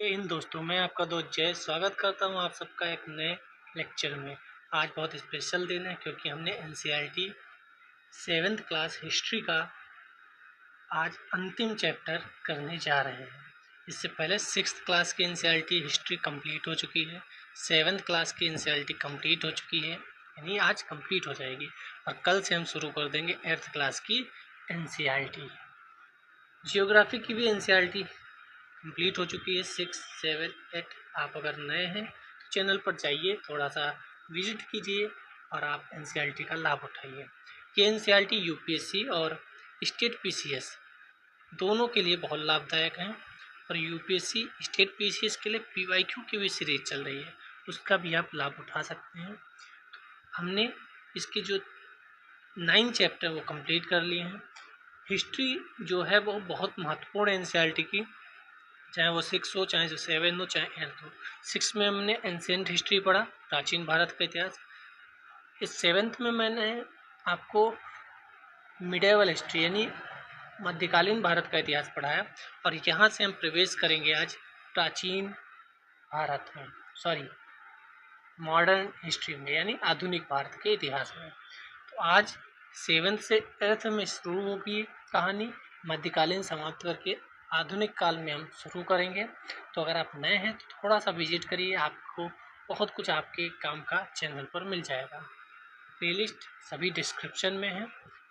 जय हिंद दोस्तों, मैं आपका दोस्त जय स्वागत करता हूं आप सबका एक नए लेक्चर में। आज बहुत स्पेशल दिन है क्योंकि हमने एनसीईआरटी 7th क्लास हिस्ट्री का आज अंतिम चैप्टर करने जा रहे हैं। इससे पहले 6th क्लास की एनसीईआरटी हिस्ट्री कंप्लीट हो चुकी है, 7th क्लास की एनसीईआरटी कंप्लीट हो चुकी है, यानी आज कंप्लीट हो जाएगी और कल से हम शुरू कर देंगे 8th क्लास की एनसीईआरटी। जियोग्राफी की भी एनसीईआरटी कंप्लीट हो चुकी है 6, 7, 8। आप अगर नए हैं तो चैनल पर जाइए, थोड़ा सा विजिट कीजिए और आप एनसीईआरटी का लाभ उठाइए। ये एनसीईआरटी यूपीएससी और स्टेट पीसीएस दोनों के लिए बहुत लाभदायक हैं और यूपीएससी स्टेट पीसीएस के लिए पीवाईक्यू की भी सीरीज चल रही है, उसका भी आप लाभ उठा सकते हैं। हमने इसके जो 9 चैप्टर वो कंप्लीट कर लिए हैं। हिस्ट्री जो है वो बहुत महत्वपूर्ण है एनसीईआरटी की, चाहे वो 6 हो, चाहे जो 7 हो, चाहे 8 हो। 6 में हमने एंशिएंट हिस्ट्री पढ़ा, प्राचीन भारत का इतिहास। इस 7th में मैंने आपको मिडेवल हिस्ट्री यानी मध्यकालीन भारत का इतिहास पढ़ाया और यहाँ से हम प्रवेश करेंगे आज प्राचीन भारत में, मॉडर्न हिस्ट्री में यानी आधुनिक भारत के इतिहास में। तो आज 7th से 8th में शुरू होगी कहानी, मध्यकालीन समाप्त करके आधुनिक काल में हम शुरू करेंगे। तो अगर आप नए हैं तो थोड़ा सा विजिट करिए, आपको बहुत कुछ आपके काम का चैनल पर मिल जाएगा। प्लेलिस्ट सभी डिस्क्रिप्शन में है,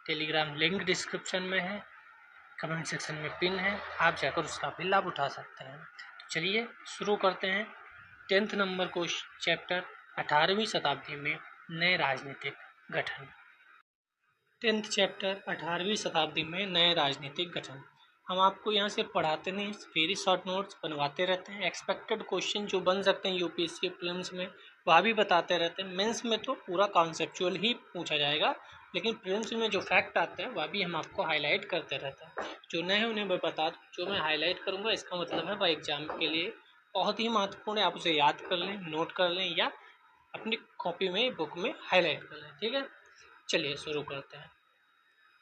टेलीग्राम लिंक डिस्क्रिप्शन में है, कमेंट सेक्शन में पिन है, आप जाकर उसका भी लाभ उठा सकते हैं। तो चलिए शुरू करते हैं 10th नंबर को चैप्टर 18वीं शताब्दी में नए राजनीतिक गठन। 10th चैप्टर 18वीं शताब्दी में नए राजनीतिक गठन। हम आपको यहाँ से पढ़ाते नहीं, वेरी शॉर्ट नोट्स बनवाते रहते हैं। एक्सपेक्टेड क्वेश्चन जो बन सकते हैं यूपीएससी प्रीलिम्स में वह भी बताते रहते हैं। मेंस में तो पूरा कॉन्सेप्चुअल ही पूछा जाएगा, लेकिन प्रीलिम्स में जो फैक्ट आते हैं वह भी हम आपको हाईलाइट करते रहते हैं। जो नए हैं उन्हें मैं बता दूँ, जो मैं हाईलाइट करूँगा इसका मतलब है वह एग्जाम के लिए बहुत ही महत्वपूर्ण है। आप उसे याद कर लें, नोट कर लें या अपनी कॉपी में, बुक में हाईलाइट कर लें। ठीक है, चलिए शुरू करते हैं।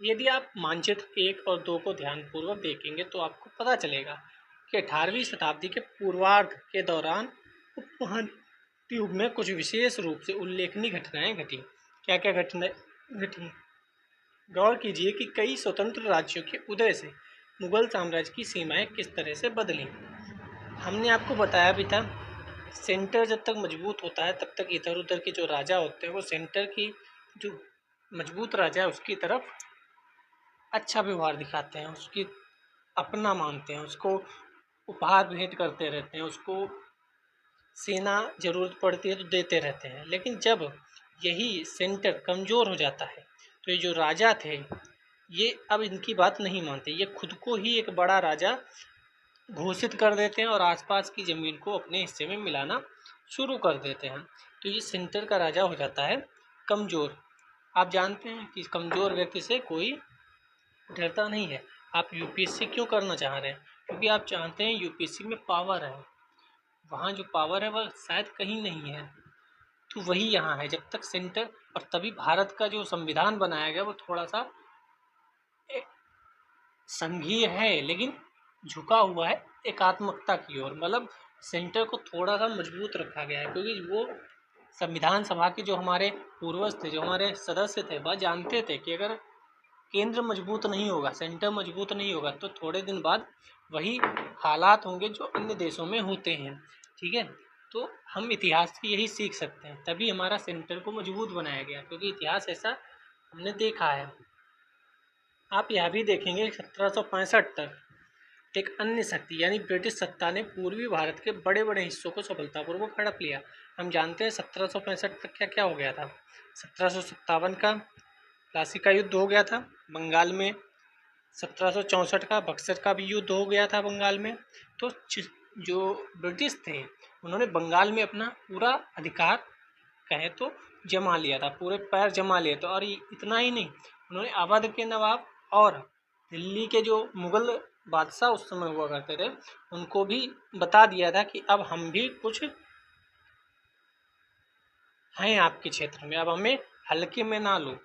यदि आप मानचित्र 1 और 2 को ध्यानपूर्वक देखेंगे तो आपको पता चलेगा कि 18वीं शताब्दी के पूर्वार्ध के दौरान उपमहाद्वीप में कुछ विशेष रूप से उल्लेखनीय घटनाएं घटी। क्या क्या घटनाएं घटी? गौर कीजिए कि कई स्वतंत्र राज्यों के उदय से मुगल साम्राज्य की सीमाएं किस तरह से बदली। हमने आपको बताया भी था, सेंटर जब तक मजबूत होता है तब तक इधर उधर के जो राजा होते हैं वो सेंटर की जो मजबूत राजा है उसकी तरफ अच्छा व्यवहार दिखाते हैं, उसकी अपना मानते हैं, उसको उपहार भेंट करते रहते हैं, उसको सेना ज़रूरत पड़ती है तो देते रहते हैं। लेकिन जब यही सेंटर कमज़ोर हो जाता है तो ये जो राजा थे ये अब इनकी बात नहीं मानते, ये खुद को ही एक बड़ा राजा घोषित कर देते हैं और आसपास की ज़मीन को अपने हिस्से में मिलाना शुरू कर देते हैं। तो ये सेंटर का राजा हो जाता है कमज़ोर। आप जानते हैं कि कमज़ोर व्यक्ति से कोई डरता नहीं है। आप यूपीएससी क्यों करना चाह रहे हैं? क्योंकि आप चाहते हैं यूपीएससी में पावर है, वहाँ जो पावर है वह शायद कहीं नहीं है, तो वही यहाँ है। जब तक सेंटर, और तभी भारत का जो संविधान बनाया गया वो थोड़ा सा संघीय है लेकिन झुका हुआ है एकात्मकता की ओर, मतलब सेंटर को थोड़ा सा मजबूत रखा गया है। क्योंकि वो संविधान सभा के जो हमारे पूर्वज थे, जो हमारे सदस्य थे, वह जानते थे कि अगर केंद्र मजबूत नहीं होगा, सेंटर मजबूत नहीं होगा तो थोड़े दिन बाद वही हालात होंगे जो अन्य देशों में होते हैं। ठीक है, तो हम इतिहास की यही सीख सकते हैं, तभी हमारा सेंटर को मजबूत बनाया गया, क्योंकि इतिहास ऐसा हमने देखा है। आप यह भी देखेंगे 1765 तक एक अन्य शक्ति यानी ब्रिटिश सत्ता ने पूर्वी भारत के बड़े बड़े हिस्सों को सफलतापूर्वक हड़प लिया। हम जानते हैं 1765 तक क्या क्या हो गया था। 1757 का प्लासी का युद्ध हो गया था बंगाल में, 1764 का बक्सर का भी युद्ध हो गया था बंगाल में। तो जो ब्रिटिश थे उन्होंने बंगाल में अपना पूरा अधिकार कहे तो जमा लिया था, पूरे पैर जमा लिए थे। और इतना ही नहीं, उन्होंने अवध के नवाब और दिल्ली के जो मुगल बादशाह उस समय हुआ करते थे उनको भी बता दिया था कि अब हम भी कुछ हैं आपके क्षेत्र में, अब हमें हल्के में ना लो।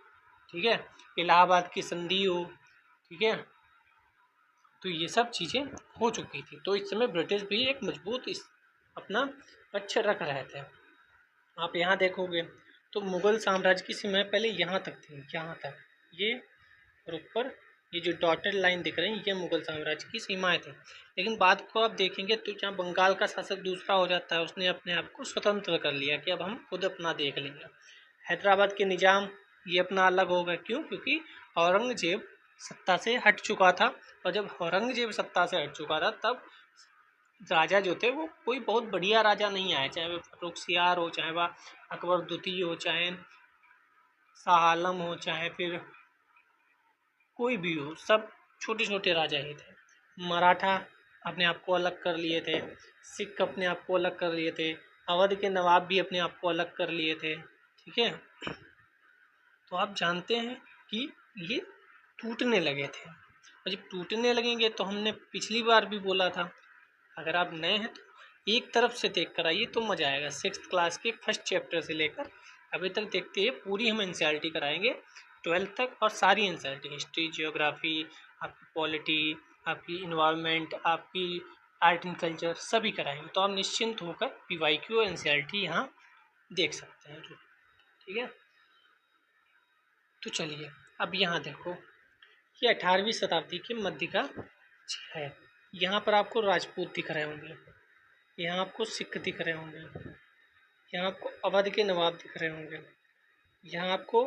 ठीक है, इलाहाबाद की संधि हो, ठीक है, तो ये सब चीज़ें हो चुकी थी। तो इस समय ब्रिटिश भी एक मजबूत अपना पक्ष रख रहे थे। आप यहाँ देखोगे तो मुगल साम्राज्य की सीमाएं पहले यहाँ तक थी, यहाँ तक, ये और ऊपर ये जो डॉटेड लाइन दिख रही है ये मुगल साम्राज्य की सीमाएं थी। लेकिन बाद को आप देखेंगे तो जहाँ बंगाल का शासक दूसरा हो जाता है, उसने अपने आप को स्वतंत्र कर लिया कि अब हम खुद अपना देख लेंगे। हैदराबाद के निजाम ये अपना अलग हो गए। क्यों? क्योंकि औरंगजेब सत्ता से हट चुका था, और जब औरंगजेब सत्ता से हट चुका था तब राजा जो थे वो कोई बहुत बढ़िया राजा नहीं आए, चाहे वह फर्रुखसियार हो, चाहे वह अकबर द्वितीय हो, चाहे शाह आलम हो, चाहे फिर कोई भी हो, सब छोटे छोटे राजा ही थे। मराठा अपने आप को अलग कर लिए थे, सिख अपने आप को अलग कर लिए थे, अवध के नवाब भी अपने आप को अलग कर लिए थे। ठीक है, तो आप जानते हैं कि ये टूटने लगे थे, और जब टूटने लगेंगे तो हमने पिछली बार भी बोला था, अगर आप नए हैं तो एक तरफ से देख कर आइए तो मज़ा आएगा। 6th क्लास के फर्स्ट चैप्टर से लेकर अभी तक देखते हैं, पूरी हम एनसीईआरटी कराएंगे 12th तक, और सारी एनसीईआरटी, हिस्ट्री, जियोग्राफी, आपकी पॉलिटी, आपकी इन्वायरमेंट, आपकी आर्ट एंड कल्चर, सभी कराएंगे। तो आप निश्चिंत होकर पीवाईक्यू और एनसीईआरटी यहाँ देख सकते हैं। ठीक है, तो चलिए अब यहाँ देखो, ये 18वीं शताब्दी के मध्य का है। यहाँ पर आपको राजपूत दिख रहे होंगे, यहाँ आपको सिख दिख रहे होंगे, यहाँ आपको अवध के नवाब दिख रहे होंगे, यहाँ आपको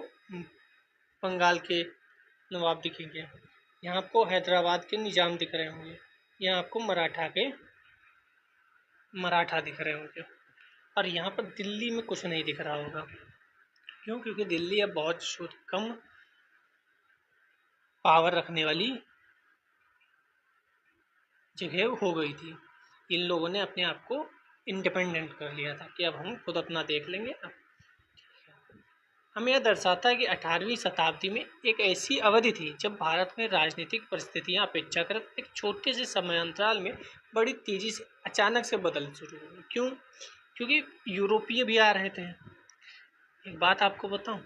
बंगाल के नवाब दिखेंगे, यहाँ आपको हैदराबाद के निजाम दिख रहे होंगे, यहाँ आपको मराठा दिख रहे होंगे, और यहाँ पर दिल्ली में कुछ नहीं दिख रहा होगा। क्यों? क्योंकि दिल्ली अब बहुत कम पावर रखने वाली जगह हो गई थी। इन लोगों ने अपने आप को इंडिपेंडेंट कर लिया था कि अब हम खुद अपना देख लेंगे। अब हमें यह दर्शाता है कि 18वीं शताब्दी में एक ऐसी अवधि थी जब भारत में राजनीतिक परिस्थितियां अपेक्षाकृत एक छोटे से समयांतराल में बड़ी तेजी से अचानक से बदलना शुरू हुई। क्यों? क्योंकि यूरोपीय भी आ रहे थे। एक बात आपको बताऊं,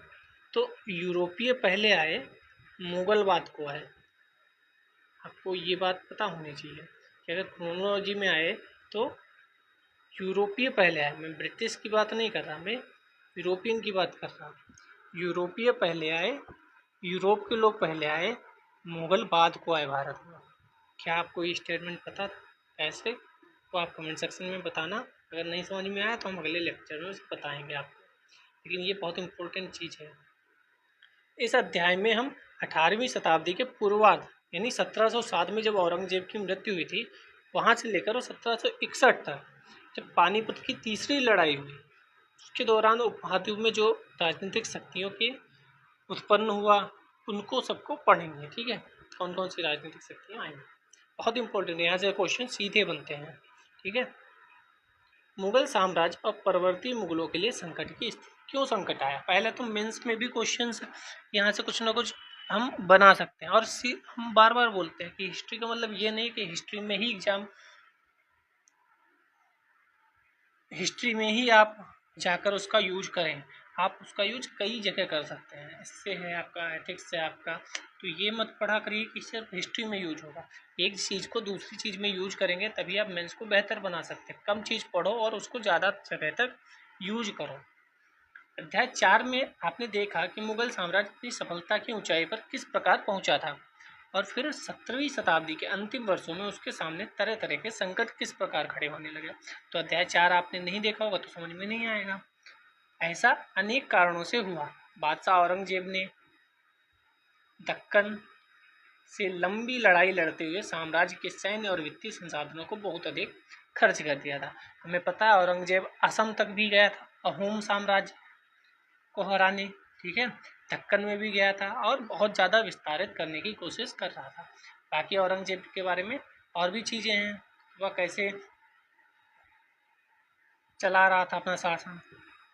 तो यूरोपीय पहले आए, मुगल बाद को आए। आपको ये बात पता होनी चाहिए कि अगर क्रोनोलॉजी में आए तो यूरोपीय पहले आए। मैं ब्रिटिश की बात नहीं कर रहा, मैं यूरोपियन की बात कर रहा हूँ। यूरोपीय पहले आए, यूरोप के लोग पहले आए, मुगल बाद को आए भारत में। क्या आपको ये स्टेटमेंट पता था? ऐसे तो आप कमेंट सेक्शन में बताना। अगर नहीं समझ में आया तो हम अगले लेक्चर में उसे बताएंगे आपको, लेकिन ये बहुत इंपॉर्टेंट चीज़ है। इस अध्याय में हम 18वीं शताब्दी के पूर्वार्ध यानी 1707 में जब औरंगजेब की मृत्यु हुई थी, वहाँ से लेकर 1761 तक जब पानीपत की तीसरी लड़ाई हुई, उसके दौरान उपमहाद्वीप में जो राजनीतिक शक्तियों के उत्पन्न हुआ, उनको सबको पढ़ेंगे। ठीक है, कौन कौन सी राजनीतिक शक्तियाँ आई, बहुत इंपॉर्टेंट है, यहाँ से क्वेश्चन सीधे बनते हैं। ठीक है, मुगल साम्राज्य और परवर्ती मुगलों के लिए संकट की स्थिति। क्यों संकट आया? पहले तो मेंस में भी क्वेश्चंस यहाँ से कुछ ना कुछ हम बना सकते हैं, और हम बार बार बोलते हैं कि हिस्ट्री का मतलब ये नहीं कि हिस्ट्री में ही आप जाकर उसका यूज करें। आप उसका यूज कई जगह कर सकते हैं। इससे है आपका एथिक्स से आपका, तो ये मत पढ़ा करिए कि सिर्फ हिस्ट्री में यूज होगा। एक चीज़ को दूसरी चीज़ में यूज करेंगे तभी आप मेंस को बेहतर बना सकते हैं। कम चीज़ पढ़ो और उसको ज़्यादा जगह तक यूज करो। अध्याय 4 में आपने देखा कि मुगल साम्राज्य अपनी सफलता की ऊंचाई पर किस प्रकार पहुंचा था, और फिर 17वीं शताब्दी के अंतिम वर्षों में उसके सामने तरह तरह के संकट किस प्रकार खड़े होने लगे। तो अध्याय 4 आपने नहीं देखा होगा तो समझ में नहीं आएगा। ऐसा अनेक कारणों से हुआ। बादशाह औरंगजेब ने दक्कन से लंबी लड़ाई लड़ते हुए साम्राज्य के सैन्य और वित्तीय संसाधनों को बहुत अधिक खर्च कर दिया था। हमें पता है औरंगजेब असम तक भी गया था अहोम साम्राज्य को हराने। ठीक है, दक्कन में भी गया था और बहुत ज़्यादा विस्तारित करने की कोशिश कर रहा था। बाकी औरंगजेब के बारे में और भी चीज़ें हैं, वह कैसे चला रहा था अपना शासन।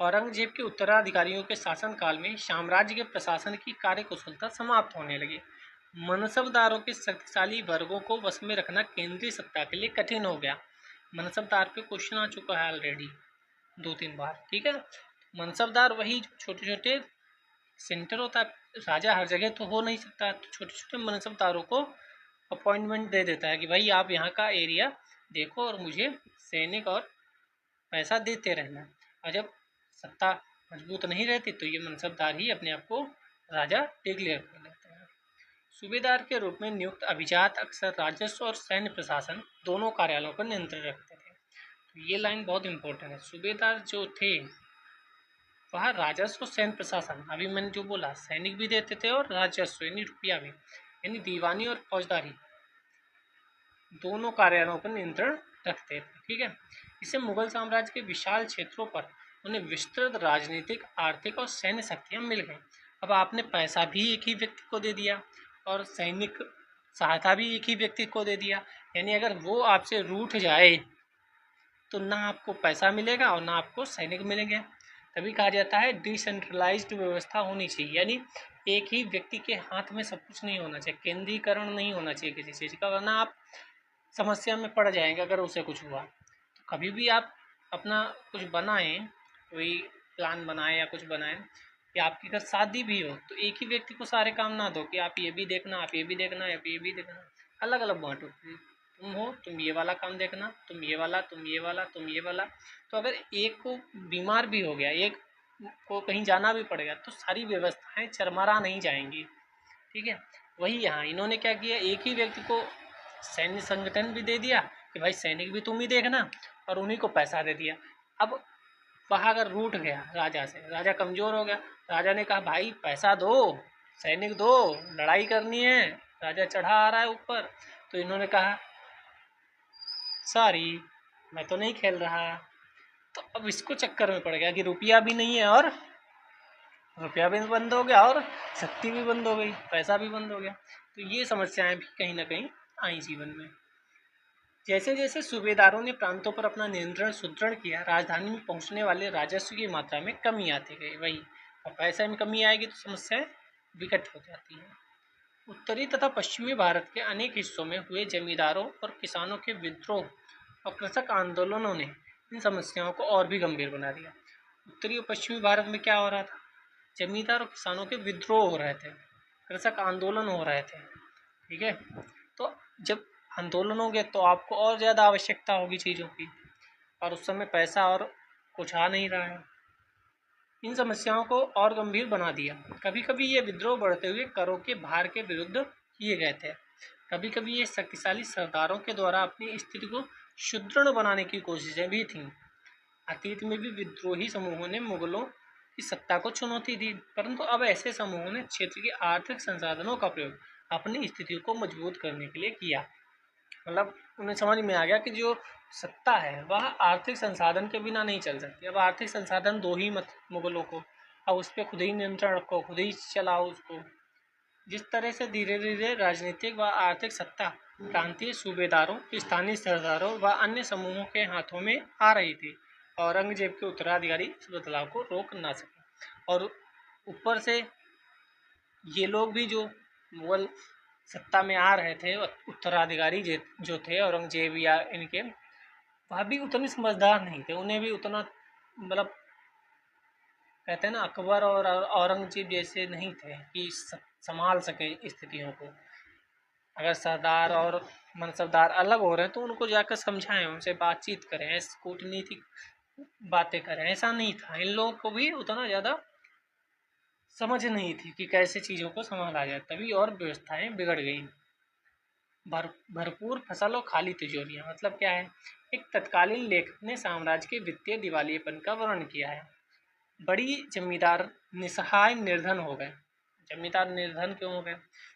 औरंगजेब के उत्तराधिकारियों के शासनकाल में साम्राज्य के प्रशासन की कार्यकुशलता समाप्त होने लगी। मनसबदारों के शक्तिशाली वर्गों को वश में रखना केंद्रीय सत्ता के लिए कठिन हो गया। मनसबदार पे क्वेश्चन आ चुका है ऑलरेडी 2-3 बार। ठीक है, मनसबदार वही छोटे छोटे सेंटर होता है, राजा हर जगह तो हो नहीं सकता, तो छोटे छोटे मनसबदारों को अपॉइंटमेंट दे देता है कि भाई आप यहाँ का एरिया देखो और मुझे सैनिक और पैसा देते रहना। और जब सत्ता मजबूत नहीं रहती तो ये मनसबदार ही अपने आप को राजा डिक्लेयर कर लेते हैं। सूबेदार के रूप में नियुक्त अभिजात अक्सर राजस्व और सैन्य प्रशासन दोनों कार्यालयों पर नियंत्रण रखते थे। तो ये लाइन बहुत इंपॉर्टेंट है। सूबेदार जो थे वह राजस्व सैन्य प्रशासन, अभी मैंने जो बोला, सैनिक भी देते थे और राजस्व यानी रुपया भी, यानी दीवानी और फौजदारी दोनों कार्यालयों पर नियंत्रण रखते थे। ठीक है, इससे मुगल साम्राज्य के विशाल क्षेत्रों पर उन्हें विस्तृत राजनीतिक, आर्थिक और सैन्य शक्तियाँ मिल गईं। अब आपने पैसा भी एक ही व्यक्ति को दे दिया और सैनिक सहायता भी एक ही व्यक्ति को दे दिया, यानी अगर वो आपसे रूठ जाए तो ना आपको पैसा मिलेगा और ना आपको सैनिक मिलेंगे। तभी कहा जाता है डिसेंट्रलाइज्ड व्यवस्था होनी चाहिए, यानी एक ही व्यक्ति के हाथ में सब कुछ नहीं होना चाहिए, केंद्रीकरण नहीं होना चाहिए किसी चीज़ का, वरना आप समस्या में पड़ जाएंगे अगर उसे कुछ हुआ। तो कभी भी आप अपना कुछ बनाएं, कोई प्लान बनाएं या कुछ बनाएं, या आपकी अगर शादी भी हो तो एक ही व्यक्ति को सारे काम ना दो कि आप ये भी देखना, आप ये भी देखना, आप ये भी देखना, अलग अलग बांटो। तुम हो, तुम ये वाला काम देखना, तुम ये वाला, तुम ये वाला, तुम ये वाला। तो अगर एक को बीमार भी हो गया, एक को कहीं जाना भी पड़ेगा, तो सारी व्यवस्थाएं चरमरा नहीं जाएंगी। ठीक है, वही यहाँ इन्होंने क्या किया, एक ही व्यक्ति को सैन्य संगठन भी दे दिया कि भाई सैनिक भी तुम ही देखना, और उन्हीं को पैसा दे दिया। अब वहाँ अगर रूठ गया राजा से, राजा कमज़ोर हो गया, राजा ने कहा भाई पैसा दो, सैनिक दो, लड़ाई करनी है, राजा चढ़ा आ रहा है ऊपर। तो इन्होंने कहा सॉरी मैं तो नहीं खेल रहा। तो अब इसको चक्कर में पड़ गया कि रुपया भी नहीं है, और रुपया भी बंद हो गया और शक्ति भी बंद हो गई, पैसा भी बंद हो गया। तो ये समस्याएं भी कहीं ना कहीं आई जीवन में। जैसे जैसे सूबेदारों ने प्रांतों पर अपना नियंत्रण सुदृढ़ किया, राजधानी में पहुंचने वाले राजस्व की मात्रा में कमी आती गई। वही, और पैसे में कमी आएगी तो समस्याएं विकट हो जाती हैं। उत्तरी तथा पश्चिमी भारत के अनेक हिस्सों में हुए जमींदारों और किसानों के विद्रोह और कृषक आंदोलनों ने इन समस्याओं को और भी गंभीर बना दिया। उत्तरी और पश्चिमी भारत में क्या हो रहा था, जमींदार और किसानों के विद्रोह हो रहे थे, कृषक आंदोलन हो रहे थे। ठीक है, तो जब आंदोलन होंगे तो आपको और ज़्यादा आवश्यकता होगी चीज़ों की, और उस समय पैसा और कुछ आ नहीं रहा है। इन समस्याओं को और गंभीर बना दिया। कभी कभी ये विद्रोह बढ़ते हुए करों के भार के विरुद्ध किए गए थे। कभी कभी ये शक्तिशाली सरदारों के द्वारा अपनी स्थिति को सुदृढ़ बनाने की कोशिशें भी थीं। अतीत में भी विद्रोही समूहों ने मुगलों की सत्ता को चुनौती दी, परंतु अब ऐसे समूहों ने क्षेत्र के आर्थिक संसाधनों का प्रयोग अपनी स्थिति को मजबूत करने के लिए किया। मतलब उन्हें समझ में आ गया कि जो सत्ता है वह आर्थिक संसाधन के बिना नहीं चल सकती। अब आर्थिक संसाधन दो ही मत मुगलों को, अब उस पर खुद ही नियंत्रण रखो, खुद ही चलाओ उसको। जिस तरह से धीरे धीरे राजनीतिक व आर्थिक सत्ता प्रांतीय सूबेदारों, स्थानीय सरदारों व अन्य समूहों के हाथों में आ रही थी, औरंगजेब के उत्तराधिकारी इस बदलाव को रोक ना सके। और ऊपर से ये लोग भी जो मुगल सत्ता में आ रहे थे, उत्तराधिकारी जो थे औरंगजेब या इनके, वह भी उतने समझदार नहीं थे, उन्हें भी उतना, मतलब कहते हैं ना, अकबर और औरंगजेब जैसे नहीं थे कि संभाल सके स्थितियों को। अगर सरदार और मनसबदार अलग हो रहे हैं तो उनको जाकर समझाएं, उनसे बातचीत करें, ऐसे कूटनीतिक बातें करें, ऐसा नहीं था। इन लोगों को भी उतना ज़्यादा समझ नहीं थी कि कैसे चीज़ों को संभाला जाए, तभी और व्यवस्थाएं बिगड़ गई। भरपूर फसल और खाली तिजोरियां, मतलब क्या है, एक तत्कालीन लेखक ने साम्राज्य के वित्तीय दिवालियेपन का वर्णन किया है। बड़ी जमींदार निसहाय निर्धन हो गए। जमींदार निर्धन क्यों हो गए,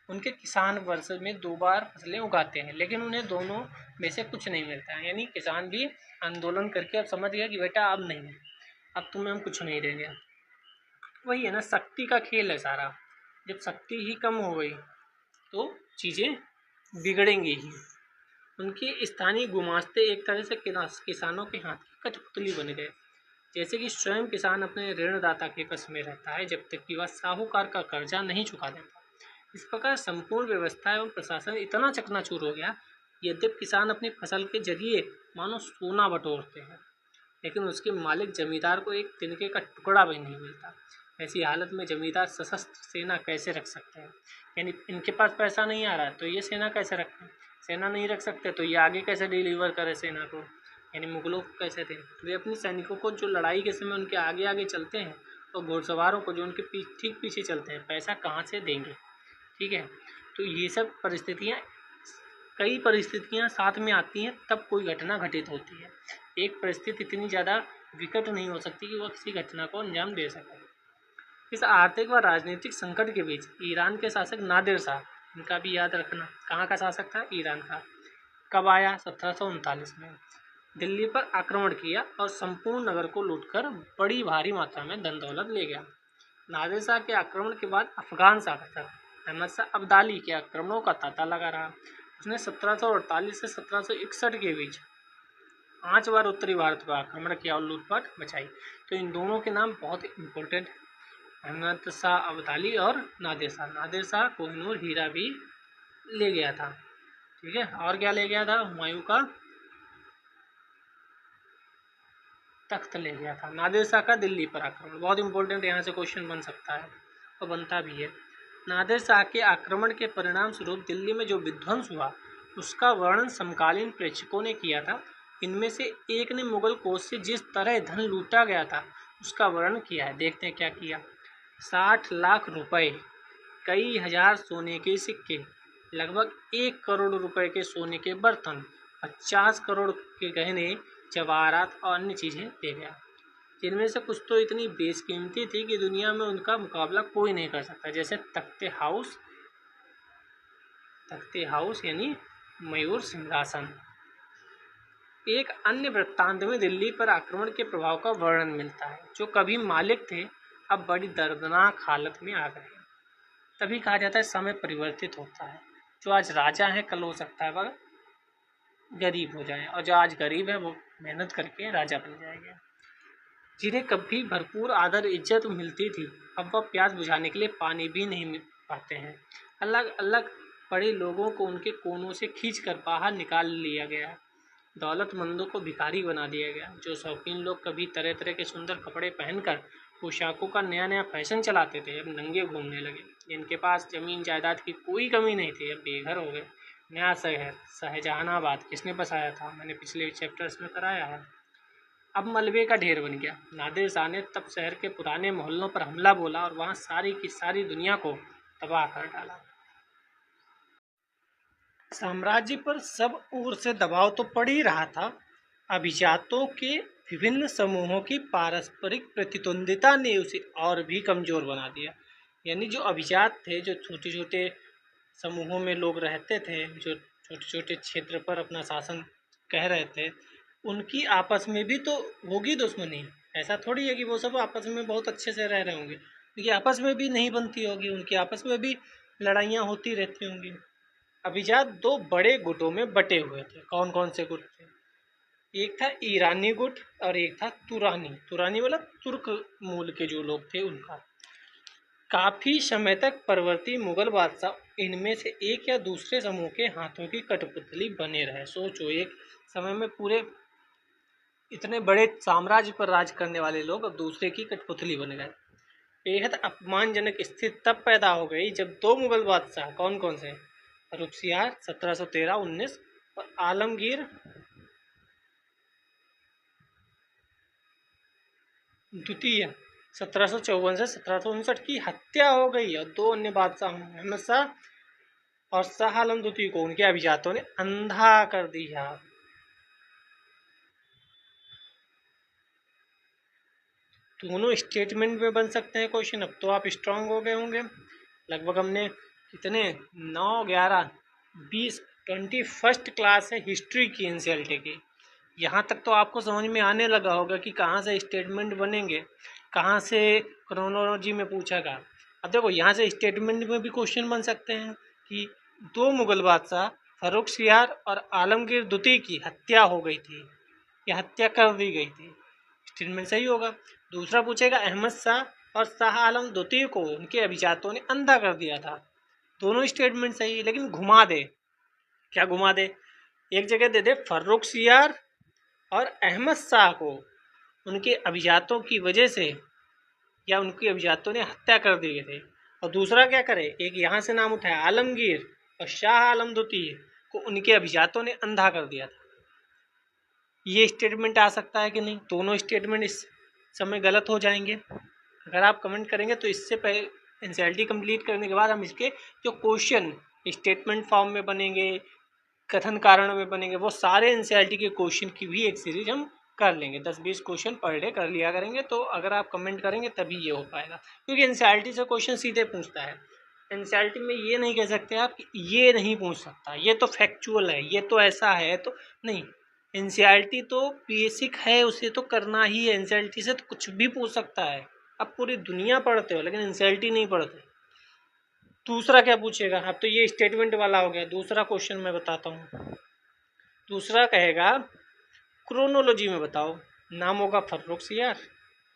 उनके किसान वर्ष में 2 बार फसलें उगाते हैं, लेकिन उन्हें दोनों में से कुछ नहीं मिलता है। यानी किसान भी आंदोलन करके अब समझ गया कि बेटा अब नहीं है, अब तुम्हें हम कुछ नहीं देंगे। वही है ना, शक्ति का खेल है सारा। जब शक्ति ही कम हो गई तो चीज़ें बिगड़ेंगी ही। उनके स्थानीय गुमास्ते एक तरह से किसानों के हाथ की कठपुतली बन गए। जैसे कि स्वयं किसान अपने ऋणदाता के बस में रहता है जब तक कि वह साहूकार का कर्जा नहीं चुका देता। इस प्रकार संपूर्ण व्यवस्था एवं प्रशासन इतना चकनाचूर हो गया, यद्यपि किसान अपनी फसल के जरिए मानो सोना बटोरते हैं, लेकिन उसके मालिक जमींदार को एक तिनके का टुकड़ा भी नहीं मिलता। ऐसी हालत में जमींदार सशस्त्र सेना कैसे रख सकते हैं? यानी इनके पास पैसा नहीं आ रहा है तो ये सेना कैसे रखें? सेना नहीं रख सकते तो ये आगे कैसे डिलीवर करे सेना को? यानी मुगलों को कैसे थे? वे अपने सैनिकों को जो लड़ाई के समय उनके आगे आगे चलते हैं और घुड़सवारों को जो उनके ठीक पीछे चलते हैं, पैसा कहाँ से देंगे? ठीक है, तो ये सब परिस्थितियाँ, कई परिस्थितियाँ साथ में आती हैं तब कोई घटना घटित होती है। एक परिस्थिति इतनी ज़्यादा विकट नहीं हो सकती कि वह किसी घटना को अंजाम दे सके। इस आर्थिक व राजनीतिक संकट के बीच ईरान के शासक नादिर शाह, इनका भी याद रखना, कहाँ का शासक था? ईरान का। कब आया? 1739 में। दिल्ली पर आक्रमण किया और संपूर्ण नगर को लूटकर बड़ी भारी मात्रा में धन दौलत ले गया। नादिर शाह के आक्रमण के बाद अफगान शासक अहमद शाह अब्दाली के आक्रमणों का तांता लगा रहा। उसने 1748 से 1761 के बीच 5 बार उत्तरी भारत पर आक्रमण किया और लूटपाट मचाई। तो इन दोनों के नाम बहुत इंपॉर्टेंट, अहमद शाह अब्दाली और नादिर शाह। नादिर शाह कोहिनूर हीरा भी ले गया था। ठीक है, और क्या ले गया था? हुमायूं का तख्त ले गया था। नादिर शाह का दिल्ली पर आक्रमण बहुत इंपॉर्टेंट, यहाँ से क्वेश्चन बन सकता है और बनता भी है। नादिर शाह के आक्रमण के परिणाम स्वरूप दिल्ली में जो विध्वंस हुआ उसका वर्णन समकालीन प्रेक्षकों ने किया था। इनमें से एक ने मुगल कोष से जिस तरह धन लूटा गया था उसका वर्णन किया है। देखते हैं क्या किया। 60 लाख रुपए, कई हजार सोने के सिक्के, लगभग 1 करोड़ रुपए के सोने के बर्तन, 50 करोड़ के गहने, जवाहरात और अन्य चीज़ें ले गया, जिनमें से कुछ तो इतनी बेशकीमती थी कि दुनिया में उनका मुकाबला कोई नहीं कर सकता। जैसे तख्ते हाउस यानी मयूर सिंहासन। एक अन्य वृत्तांत में दिल्ली पर आक्रमण के प्रभाव का वर्णन मिलता है। जो कभी मालिक थे अब बड़ी दर्दनाक हालत में आ गए। तभी कहा जाता है समय परिवर्तित होता है। जो आज राजा है कल हो सकता है वह गरीब हो जाए, और जो आज गरीब है वो मेहनत करके राजा बन जाएगा। जिन्हें कभी भरपूर आदर इज्जत मिलती थी अब वह प्यास बुझाने के लिए पानी भी नहीं मिल पाते हैं। अलग अलग पड़े लोगों को उनके कोनों से खींचकर बाहर निकाल लिया गया। दौलतमंदों को भिखारी बना दिया गया। जो शौकीन लोग कभी तरह तरह के सुंदर कपड़े पहनकर पोशाकों का नया नया फैशन चलाते थे अब नंगे घूमने लगे। जिनके पास जमीन जायदाद की कोई कमी नहीं थी अब बेघर हो गए। नया शहर शाहजहानाबाद किसने बसाया था? मैंने पिछले चैप्टर्स में कराया है। अब मलबे का ढेर बन गया। नादिर शाह ने तब शहर के पुराने मोहल्लों पर हमला बोला और वहां सारी की सारी दुनिया को तबाह कर डाला। साम्राज्य पर सब ओर से दबाव तो पड़ ही रहा था। अभिजातों के विभिन्न समूहों की पारस्परिक प्रतिद्वंदिता ने उसे और भी कमजोर बना दिया। यानी जो अभिजात थे, जो छोटे छोटे समूहों में लोग रहते थे, जो छोटे छोटे क्षेत्र पर अपना शासन कह रहे थे, उनकी आपस में भी तो होगी दुश्मनी। ऐसा थोड़ी है कि वो सब आपस में बहुत अच्छे से रह रहे होंगे, उनकी आपस में भी नहीं बनती होगी, उनकी आपस में भी लड़ाइयाँ होती रहती होंगी। अभिजात दो बड़े गुटों में बटे हुए थे। कौन कौन से गुट थे? एक था ईरानी गुट और एक था तुरानी। तुरानी मतलब तुर्क मूल के जो लोग थे उनका। काफी समय तक परवर्ती मुगल बादशाह इनमें से एक या दूसरे समूह के हाथों की कठपुतली बने रहे। सोचो, एक समय में पूरे इतने बड़े साम्राज्य पर राज करने वाले लोग अब दूसरे की कठपुतली बन गए। बेहद अपमानजनक स्थिति तब पैदा हो गई जब दो मुगल बादशाह, कौन कौन से? रुपसियार 1713-19 और आलमगीर द्वितीय 1754 से 1759 की हत्या हो गई और दो अन्य बादशाहों अहमद शाह और शाह आलम द्वितीय को उनके अभिजातों ने अंधा कर दिया। दोनों स्टेटमेंट में बन सकते हैं क्वेश्चन। अब तो आप स्ट्रांग हो गए होंगे। लगभग हमने कितने 9, 11, 20, 21st क्लास है हिस्ट्री की एनसीईआरटी की। यहाँ तक तो आपको समझ में आने लगा होगा कि कहाँ से स्टेटमेंट बनेंगे, कहाँ से क्रोनोलॉजी में पूछेगा। अब देखो, यहाँ से स्टेटमेंट में भी क्वेश्चन बन सकते हैं कि दो मुगल बादशाह फर्रुखसियार और आलमगीर द्वितीय की हत्या हो गई थी या हत्या कर दी गई थी। स्टेटमेंट सही होगा। दूसरा पूछेगा अहमद शाह और शाह आलम द्वितीय को उनके अभिजातों ने अंधा कर दिया था। दोनों स्टेटमेंट सही, लेकिन घुमा दे। क्या घुमा दे? एक जगह दे दे फर्रुखसियार और अहमद शाह को उनके अभिजातों की वजह से या उनके अभिजातों ने हत्या कर दिए थे। और दूसरा क्या करे, एक यहाँ से नाम उठाया आलमगीर और शाह आलम द्वितीय को उनके अभिजातों ने अंधा कर दिया था। ये स्टेटमेंट आ सकता है कि नहीं? दोनों स्टेटमेंट इस समय गलत हो जाएंगे। अगर आप कमेंट करेंगे तो इससे पहले एनसीईआरटी कंप्लीट करने के बाद हम इसके जो क्वेश्चन स्टेटमेंट फॉर्म में बनेंगे, कथन कारण में बनेंगे, वो सारे एनसीईआरटी के क्वेश्चन की भी एक सीरीज हम कर लेंगे। 10-20 क्वेश्चन पर डे कर लिया करेंगे। तो अगर आप कमेंट करेंगे तभी ये हो पाएगा, क्योंकि एनसीईआरटी से क्वेश्चन सीधे पूछता है। एनसीईआरटी में ये नहीं कह सकते आप कि ये नहीं पूछ सकता, ये तो फैक्चुअल है, ये तो ऐसा है, तो नहीं। एनसीईआरटी तो बेसिक है, उसे तो करना ही है। एनसीईआरटी से तो कुछ भी पूछ सकता है। आप पूरी दुनिया पढ़ते हो लेकिन एनसीईआरटी नहीं पढ़ते। दूसरा क्या पूछेगा? अब तो ये स्टेटमेंट वाला हो गया। दूसरा क्वेश्चन मैं बताता हूँ। दूसरा कहेगा क्रोनोलॉजी में बताओ, नाम होगा फर्रुखसियार,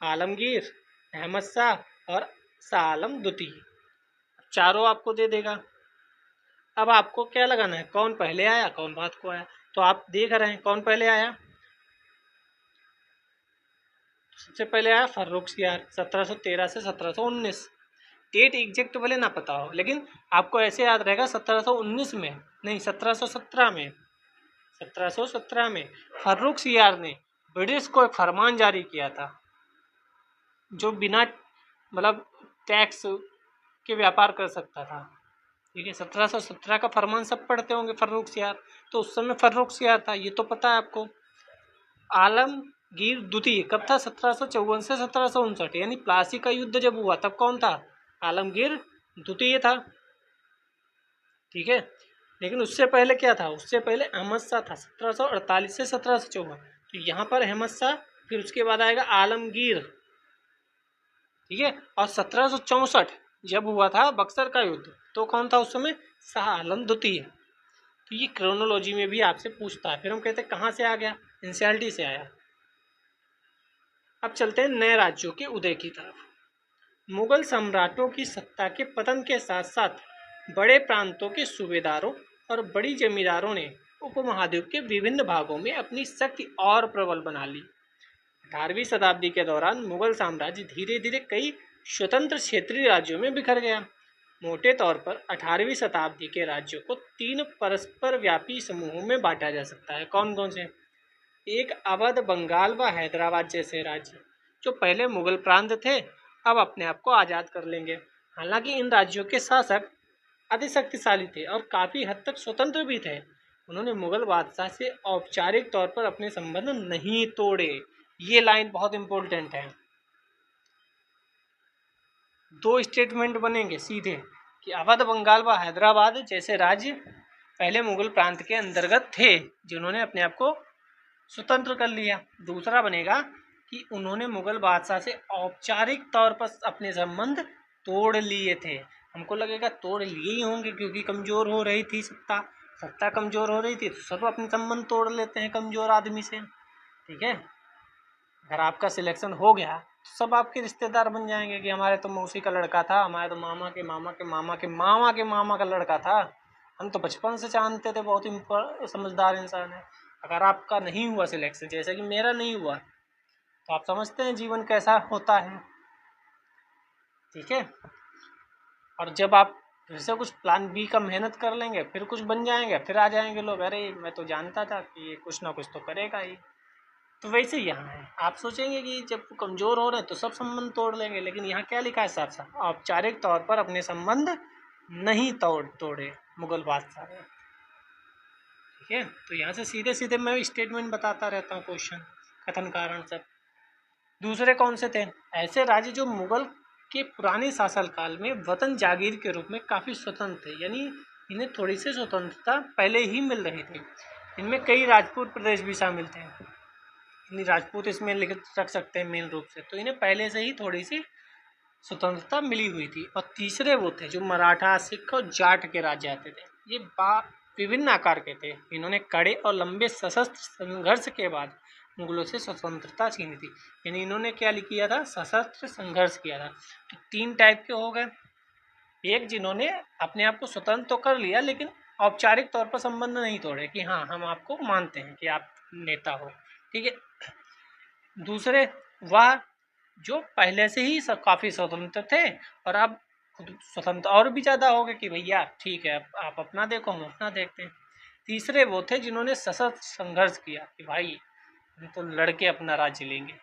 आलमगीर, अहमद शाह और शाह आलम द्वितीय। चारों आपको दे देगा। अब आपको क्या लगाना है, कौन पहले आया कौन बाद को आया। तो आप देख रहे हैं कौन पहले आया। सबसे पहले आया फर्रुखसियार 1713 से 1719। डेट एग्जैक्ट भले ना पता हो, लेकिन आपको ऐसे याद रहेगा 1719 में नहीं 1717 में 1717 में फर्रुखसियार ने ब्रिटिश को एक फरमान जारी किया था जो बिना मतलब टैक्स के व्यापार कर सकता था। ठीक है, 1717 का फरमान सब पढ़ते होंगे फर्रुखसियार, तो उस समय फर्रुखसियार था, ये तो पता है आपको। आलमगीर द्वितीय कब था? 1754 से 1759, यानी प्लासी का युद्ध जब हुआ तब कौन था? आलमगीर द्वितीय था। ठीक है, लेकिन उससे पहले क्या था? उससे पहले अहमद शाह था 1748 से 1754। तो यहाँ पर अहमद शाह, फिर उसके बाद आएगा आलमगीर। ठीक है, और 1764 जब हुआ था बक्सर का युद्ध, तो कौन था उस समय? शाह आलम द्वितीय। तो ये क्रोनोलॉजी में भी आपसे पूछता है। फिर हम कहते हैं कहाँ से आ गया? एनसीईआरटी से आया। अब चलते हैं नए राज्यों के उदय की तरफ। मुगल सम्राटों की सत्ता के पतन के साथ साथ बड़े प्रांतों के सूबेदारों और बड़ी जमींदारों ने उपमहाद्वीप के विभिन्न भागों में अपनी शक्ति और प्रबल बना ली। 18वीं शताब्दी के दौरान मुगल साम्राज्य धीरे धीरे कई स्वतंत्र क्षेत्रीय राज्यों में बिखर गया। मोटे तौर पर 18वीं शताब्दी के राज्यों को 3 परस्पर व्यापी समूहों में बांटा जा सकता है। कौन कौन से? एक अवध, बंगाल व हैदराबाद जैसे राज्य जो पहले मुगल प्रांत थे, अब अपने आप को आज़ाद कर लेंगे। हालांकि इन राज्यों के शासक अति शक्तिशाली थे और काफ़ी हद तक स्वतंत्र भी थे। उन्होंने मुगल बादशाह से औपचारिक तौर पर अपने संबंध नहीं तोड़े। ये लाइन बहुत इंपॉर्टेंट है। 2 स्टेटमेंट बनेंगे सीधे कि अवध, बंगाल व हैदराबाद जैसे राज्य पहले मुगल प्रांत के अंतर्गत थे जिन्होंने अपने आप को स्वतंत्र कर लिया। दूसरा बनेगा कि उन्होंने मुगल बादशाह से औपचारिक तौर पर अपने संबंध तोड़ लिए थे। हमको लगेगा तोड़ लिए ही होंगे, क्योंकि कमज़ोर हो रही थी सत्ता कमज़ोर हो रही थी, तो सब अपने संबंध तोड़ लेते हैं कमज़ोर आदमी से। ठीक है, अगर आपका सिलेक्शन हो गया तो सब आपके रिश्तेदार बन जाएंगे कि हमारे तो मौसी का लड़का था, हमारे तो मामा के मामा के मामा के मामा के मामा का लड़का था, हम तो बचपन से जानते थे, बहुत ही समझदार इंसान है। अगर आपका नहीं हुआ सिलेक्शन, जैसे कि मेरा नहीं हुआ, तो आप समझते हैं जीवन कैसा होता है। ठीक है, और जब आप फिर से कुछ प्लान बी का मेहनत कर लेंगे, फिर कुछ बन जाएंगे, फिर आ जाएंगे लोग, अरे मैं तो जानता था कि ये कुछ ना कुछ तो करेगा ही। तो वैसे यहाँ है, आप सोचेंगे कि जब कमज़ोर हो रहे हैं तो सब संबंध तोड़ लेंगे, लेकिन यहाँ क्या लिखा है साफ साफ, औपचारिक तौर पर अपने संबंध नहीं तोड़े मुगल बादशाह ने। ठीक है, तो यहाँ से सीधे सीधे मैं स्टेटमेंट बताता रहता हूँ, क्वेश्चन कथन कारण सब। दूसरे कौन से थे? ऐसे राज्य जो मुगल के पुराने शासनकाल में वतन जागीर के रूप में काफ़ी स्वतंत्र थे, यानी इन्हें थोड़ी सी स्वतंत्रता पहले ही मिल रही थी। इनमें कई राजपूत प्रदेश भी शामिल थे, यानी राजपूत इसमें लिख रख सकते हैं मेन रूप से, तो इन्हें पहले से ही थोड़ी सी स्वतंत्रता मिली हुई थी। और तीसरे वो थे जो मराठा, सिख और जाट के राज्य आते थे। ये विभिन्न आकार के थे। इन्होंने कड़े और लंबे सशस्त्र संघर्ष के बाद मुगलों से स्वतंत्रता छीनी थी, यानी इन्होंने क्या किया था? सशस्त्र संघर्ष किया था। तो 3 टाइप के हो गए। एक जिन्होंने अपने आप को स्वतंत्र तो कर लिया, लेकिन औपचारिक तौर पर संबंध नहीं तोड़े कि हाँ हम आपको मानते हैं कि आप नेता हो। ठीक है। दूसरे वह जो पहले से ही काफ़ी स्वतंत्र थे और अब खुद स्वतंत्र और भी ज़्यादा हो गए कि भैया ठीक है आप अपना देखो हम अपना देखते हैं। तीसरे वो थे जिन्होंने सशक्त संघर्ष किया कि भाई हम तो लड़के अपना राज्य लेंगे।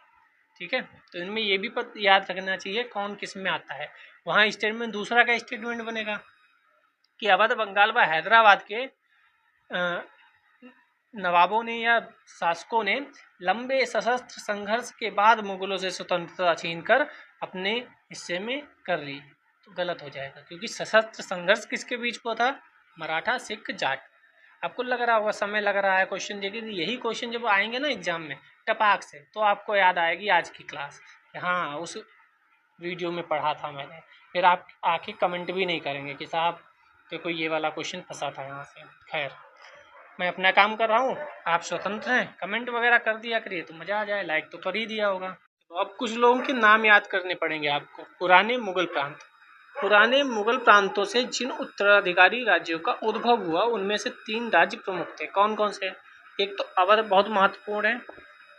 ठीक है, तो इनमें ये भी याद रखना चाहिए कौन किस में आता है। वहाँ स्टेटमेंट दूसरा का स्टेटमेंट बनेगा कि अवध बंगाल व हैदराबाद के नवाबों ने या शासकों ने लंबे सशस्त्र संघर्ष के बाद मुगलों से स्वतंत्रता छीनकर अपने हिस्से में कर ली। तो गलत हो जाएगा क्योंकि सशस्त्र संघर्ष किसके बीच को था? मराठा, सिख, जाट। आपको लग रहा होगा समय लग रहा है क्वेश्चन, लेकिन यही क्वेश्चन जब आएंगे ना एग्जाम में टपाक से, तो आपको याद आएगी आज की क्लास। हाँ, उस वीडियो में पढ़ा था मैंने। फिर आप आके कमेंट भी नहीं करेंगे कि साहब देखो ये वाला क्वेश्चन फंसा था यहाँ से। खैर, मैं अपना काम कर रहा हूँ, आप स्वतंत्र हैं, कमेंट वगैरह कर दिया करिए तो मज़ा आ जाए। लाइक तो कर ही दिया होगा। तो अब कुछ लोगों के नाम याद करने पड़ेंगे आपको। पुराने मुगल प्रांत। पुराने मुगल प्रांतों से जिन उत्तराधिकारी राज्यों का उद्भव हुआ उनमें से 3 राज्य प्रमुख थे। कौन कौन से? एक तो अवध बहुत महत्वपूर्ण है,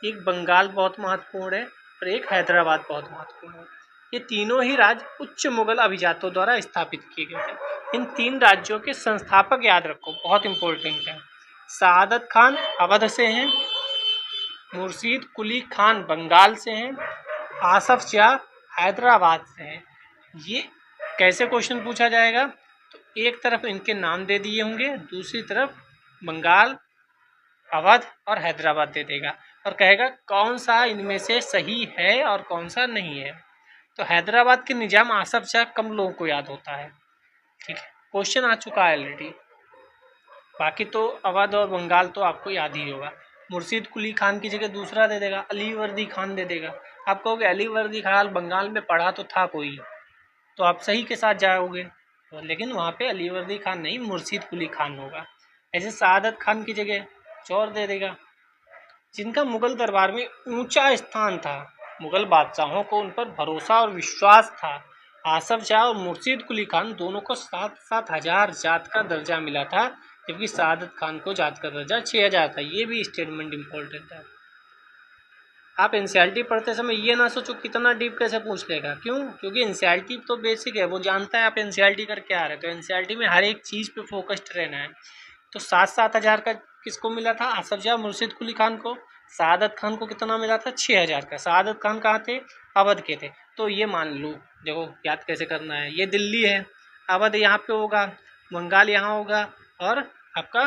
एक बंगाल बहुत महत्वपूर्ण है और एक हैदराबाद बहुत महत्वपूर्ण है। ये तीनों ही राज्य उच्च मुगल अभिजातों द्वारा स्थापित किए गए थे। इन 3 राज्यों के संस्थापक याद रखो, बहुत इंपॉर्टेंट है। सआदत खान अवध से हैं, मुर्शीद कुली खान बंगाल से हैं, आसफ शाह हैदराबाद से हैं। ये कैसे क्वेश्चन पूछा जाएगा? तो एक तरफ इनके नाम दे दिए होंगे, दूसरी तरफ बंगाल, अवध और हैदराबाद दे देगा और कहेगा कौन सा इनमें से सही है और कौन सा नहीं है। तो हैदराबाद के निजाम आसफ शाह कम लोगों को याद होता है। ठीक है, क्वेश्चन आ चुका है ऑलरेडी। बाकी तो अवध और बंगाल तो आपको याद ही होगा। मुर्शीद कुली खान की जगह दूसरा दे देगा, अली वर्दी खान दे देगा। आप कहोगे अली वर्दी खान बंगाल में पढ़ा तो था कोई, तो आप सही के साथ जाओगे, लेकिन वहाँ पे अली वर्दी खान नहीं, मुर्शीद कुली खान होगा। ऐसे सआदत खान की जगह चौर दे देगा। जिनका मुगल दरबार में ऊंचा स्थान था, मुगल बादशाहों को उन पर भरोसा और विश्वास था। आसफ शाह और मुर्शीद कुली खान दोनों को 7-7 हजार जात का दर्जा मिला था, जबकि सआदत खान को जात का दर्जा 6,000 था। ये भी स्टेटमेंट इम्पोर्टेंट है। आप एनसीईआरटी पढ़ते समय ये ना सोचो कितना डीप कैसे पूछ लेगा। क्यों? क्योंकि एनसीईआरटी तो बेसिक है, वो जानता है आप एनसीईआरटी करके आ रहे हैं, तो एनसीईआरटी में हर एक चीज़ पे फोकस्ड रहना है। तो 7-7 हज़ार का किसको मिला था? आसफ शाह मुर्शीद कुली खान को। सआदत खान को कितना मिला था? 6,000 का। सआदत खान कहाँ थे? अवध के थे। तो ये मान लो, देखो याद कैसे करना है। ये दिल्ली है, अवध यहाँ पे होगा, बंगाल यहाँ होगा और आपका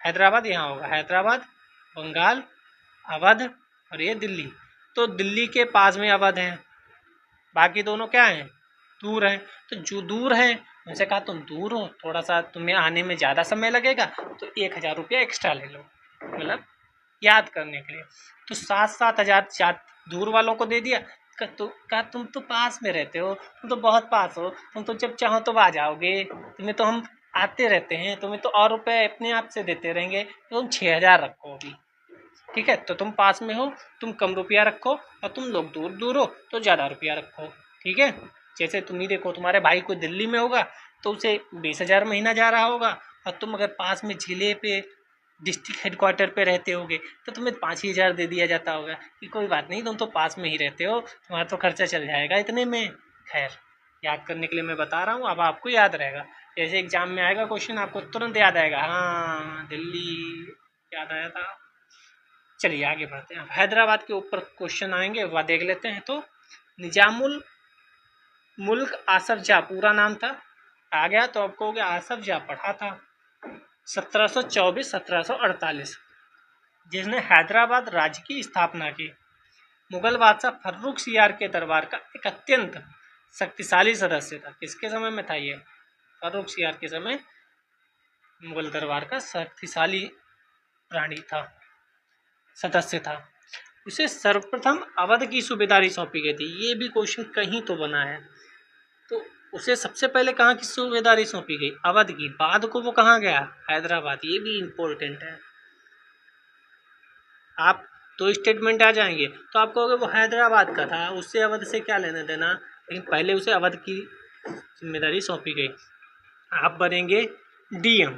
हैदराबाद यहाँ होगा। हैदराबाद, बंगाल, अवध और ये दिल्ली। तो दिल्ली के पास में अवध है, बाकी दोनों क्या हैं? दूर हैं। तो जो दूर हैं उनसे कहा तुम दूर हो, थोड़ा सा तुम्हें आने में ज़्यादा समय लगेगा, तो 1,000 रुपया एक्स्ट्रा ले लो, मतलब याद करने के लिए। तो 7-7 हज़ार दूर वालों को दे दिया। कहा तुम तो पास में रहते हो, तुम तो बहुत पास हो, तुम तो जब चाहो तो आ जाओगे, तुम्हें तो हम आते रहते हैं, तुम्हें तो और रुपये अपने आप से देते रहेंगे, तो तुम 6,000 रखो अभी। ठीक है, तो तुम पास में हो, तुम कम रुपया रखो, और तुम लोग दूर दूर हो तो ज़्यादा रुपया रखो। ठीक है, जैसे तुम ही देखो, तुम्हारे भाई को दिल्ली में होगा तो उसे 20,000 महीना जा रहा होगा, और तुम अगर पास में जिले पे डिस्ट्रिक्ट हेडक्वार्टर पे रहते होगे तो तुम्हें 5,000 दे दिया जाता होगा कि कोई बात नहीं, तुम तो पास में ही रहते हो, तुम्हारा तो खर्चा चल जाएगा इतने में। खैर, याद करने के लिए मैं बता रहा हूँ, अब आपको याद रहेगा। जैसे एग्जाम में आएगा क्वेश्चन, आपको तुरंत याद आएगा, हाँ दिल्ली याद आया था। चलिए आगे बढ़ते हैं। हैदराबाद के ऊपर क्वेश्चन आएंगे, वह देख लेते हैं। तो निजामुल मुल्क आसफ जाह पूरा नाम था, आ गया तो आपको हो गया आसफ जाह पढ़ा था। 1724-1748 जिसने हैदराबाद राज्य की स्थापना की। मुगल बादशाह फर्रुख सियार के दरबार का एक अत्यंत शक्तिशाली सदस्य था। किसके समय में था ये? फर्रुख सियार के समय मुगल दरबार का शक्तिशाली प्राणी था, सदस्य था। उसे सर्वप्रथम अवध की सूबेदारी सौंपी गई थी। ये भी क्वेश्चन कहीं तो बना है। तो उसे सबसे पहले कहाँ की सूबेदारी सौंपी गई? अवध की। बाद को वो कहाँ गया? हैदराबाद। ये भी इम्पोर्टेंट है। आप तो स्टेटमेंट आ जाएंगे तो आप कहोगे वो हैदराबाद का था, उससे अवध से क्या लेना देना, लेकिन पहले उसे अवध की जिम्मेदारी सौंपी गई। आप बनेंगे डीएम।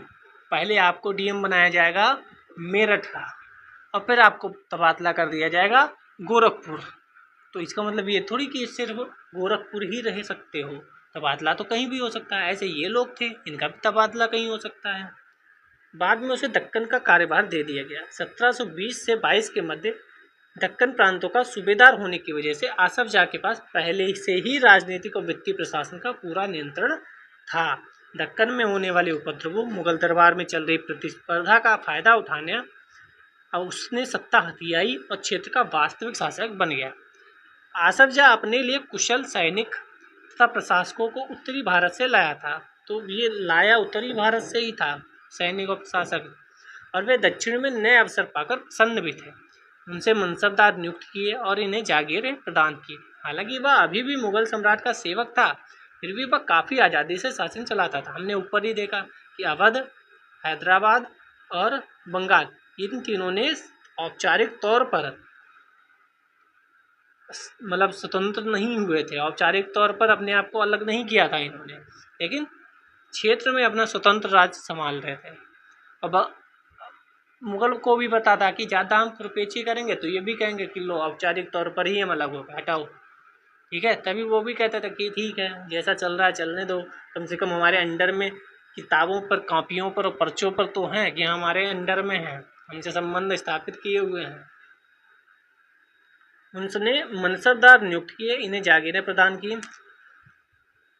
पहले आपको डीएम बनाया जाएगा मेरठ का, और फिर आपको तबादला कर दिया जाएगा गोरखपुर। तो इसका मतलब ये थोड़ी कि सिर्फ गोरखपुर ही रह सकते हो, तबादला तो कहीं भी हो सकता है। ऐसे ये लोग थे, इनका भी तबादला कहीं हो सकता है। बाद में उसे दक्कन का कार्यभार दे दिया गया। 1720 से 22 के मध्य दक्कन प्रांतों का सूबेदार होने की वजह से आसफ जाह के पास पहले से ही राजनीतिक और वित्तीय प्रशासन का पूरा नियंत्रण था। दक्कन में होने वाले उपद्रवों, मुगल दरबार में चल रही प्रतिस्पर्धा का फायदा उठाने और उसने सत्ता हथियाई और क्षेत्र का वास्तविक शासक बन गया। आसफ जाह अपने लिए कुशल सैनिक तथा प्रशासकों को उत्तरी भारत से लाया था। तो ये लाया उत्तरी भारत से ही था, सैनिक और प्रशासक, और वे दक्षिण में नए अवसर पाकर प्रसन्न भी थे। उनसे मनसबदार नियुक्त किए और इन्हें जागीरें प्रदान की। हालांकि वह अभी भी मुगल सम्राट का सेवक था, फिर भी वह काफ़ी आज़ादी से शासन चलाता था। हमने ऊपर ही देखा कि अवध, हैदराबाद और बंगाल, इन तीनों ने औपचारिक तौर पर मतलब स्वतंत्र नहीं हुए थे, औपचारिक तौर पर अपने आप को अलग नहीं किया था इन्होंने, लेकिन क्षेत्र में अपना स्वतंत्र राज्य संभाल रहे थे। अब मुगल को भी पता था कि ज़्यादा हम खुरपेची करेंगे तो ये भी कहेंगे कि लो औपचारिक तौर पर ही हम अलग हो गए, हटाओ, ठीक है। तभी वो भी कहते थे कि ठीक है, जैसा चल रहा है चलने दो, कम से कम हमारे अंडर में किताबों पर, कॉपियों पर और पर्चों पर तो हैं कि हमारे अंडर में हैं, हमसे संबंध स्थापित किए हुए हैं। उनसे मनसबदार नियुक्त किए, इन्हें जागीरें प्रदान की।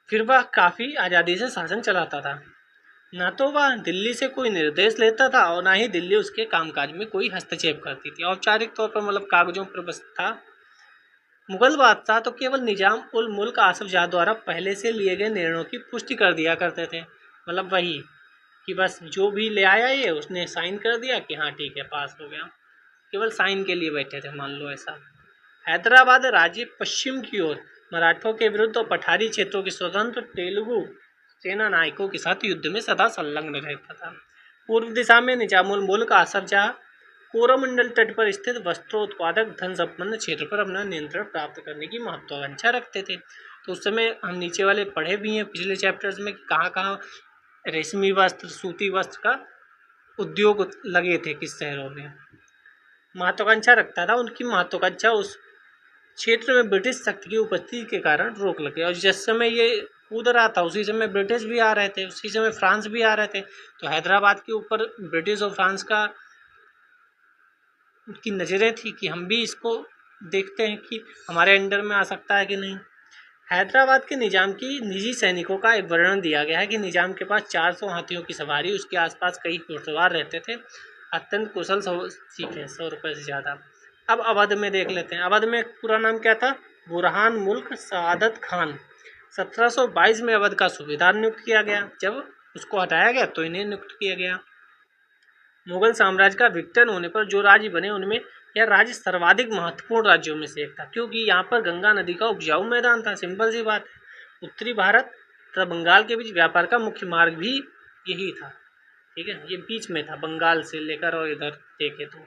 फिर वह काफ़ी आज़ादी से शासन चलाता था। ना तो वह दिल्ली से कोई निर्देश लेता था और ना ही दिल्ली उसके कामकाज में कोई हस्तक्षेप करती थी। औपचारिक तौर पर मतलब कागजों पर बस था। मुगल बादशाह तो केवल निजाम उल मुल्क आसफ जाह द्वारा पहले से लिए गए निर्णयों की पुष्टि कर दिया करते थे। मतलब वही कि बस जो भी ले आया ये उसने साइन कर दिया कि हाँ ठीक है, पास हो गया, केवल साइन के लिए बैठे थे, मान लो ऐसा। हैदराबाद राज्य पश्चिम की ओर मराठों के विरुद्ध और पठारी क्षेत्रों के स्वतंत्र तेलुगु सेना नायकों के साथ युद्ध में सदा संलग्न रहता था। पूर्व दिशा में निजामुल मुल्क आसफ जाह कोरोमंडल तट पर स्थित वस्त्रोत्पादक धन संपन्न क्षेत्र पर अपना नियंत्रण प्राप्त करने की महत्वाकांक्षा रखते थे। तो उस समय हम नीचे वाले पढ़े भी हैं पिछले चैप्टर्स में कि कहाँ कहाँ रेशमी वस्त्र, सूती वस्त्र का उद्योग लगे थे, किस शहरों में महत्वाकांक्षा रखता था। उनकी महत्वाकांक्षा उस क्षेत्र में ब्रिटिश शक्ति की उपस्थिति के कारण रोक लगे, और जिस समय ये कूद रहा था उसी समय ब्रिटिश भी आ रहे थे, उसी समय फ्रांस भी आ रहे थे। तो हैदराबाद के ऊपर ब्रिटिश और फ्रांस की नज़रें थी कि हम भी इसको देखते हैं कि हमारे अंडर में आ सकता है कि नहीं। हैदराबाद के निजाम की निजी सैनिकों का एक वर्णन दिया गया है कि निजाम के पास 400 हाथियों की सवारी, उसके आसपास कई घुड़सवार रहते थे, अत्यंत कुशल सीखे, 100 रुपये से ज़्यादा। अब अवध में देख लेते हैं। अवध में पूरा नाम क्या था? बुरहान मुल्क सआदत खान। 1722 में अवध का सूबेदार नियुक्त किया गया। जब उसको हटाया गया तो इन्हें नियुक्त किया गया। मुगल साम्राज्य का विघटन होने पर जो राज्य बने उनमें यह राज्य सर्वाधिक महत्वपूर्ण राज्यों में से एक था, क्योंकि यहाँ पर गंगा नदी का उपजाऊ मैदान था। सिंपल सी बात है। उत्तरी भारत तथा बंगाल के बीच व्यापार का मुख्य मार्ग भी यही था, ठीक है, ये बीच में था बंगाल से लेकर, और इधर देखे तो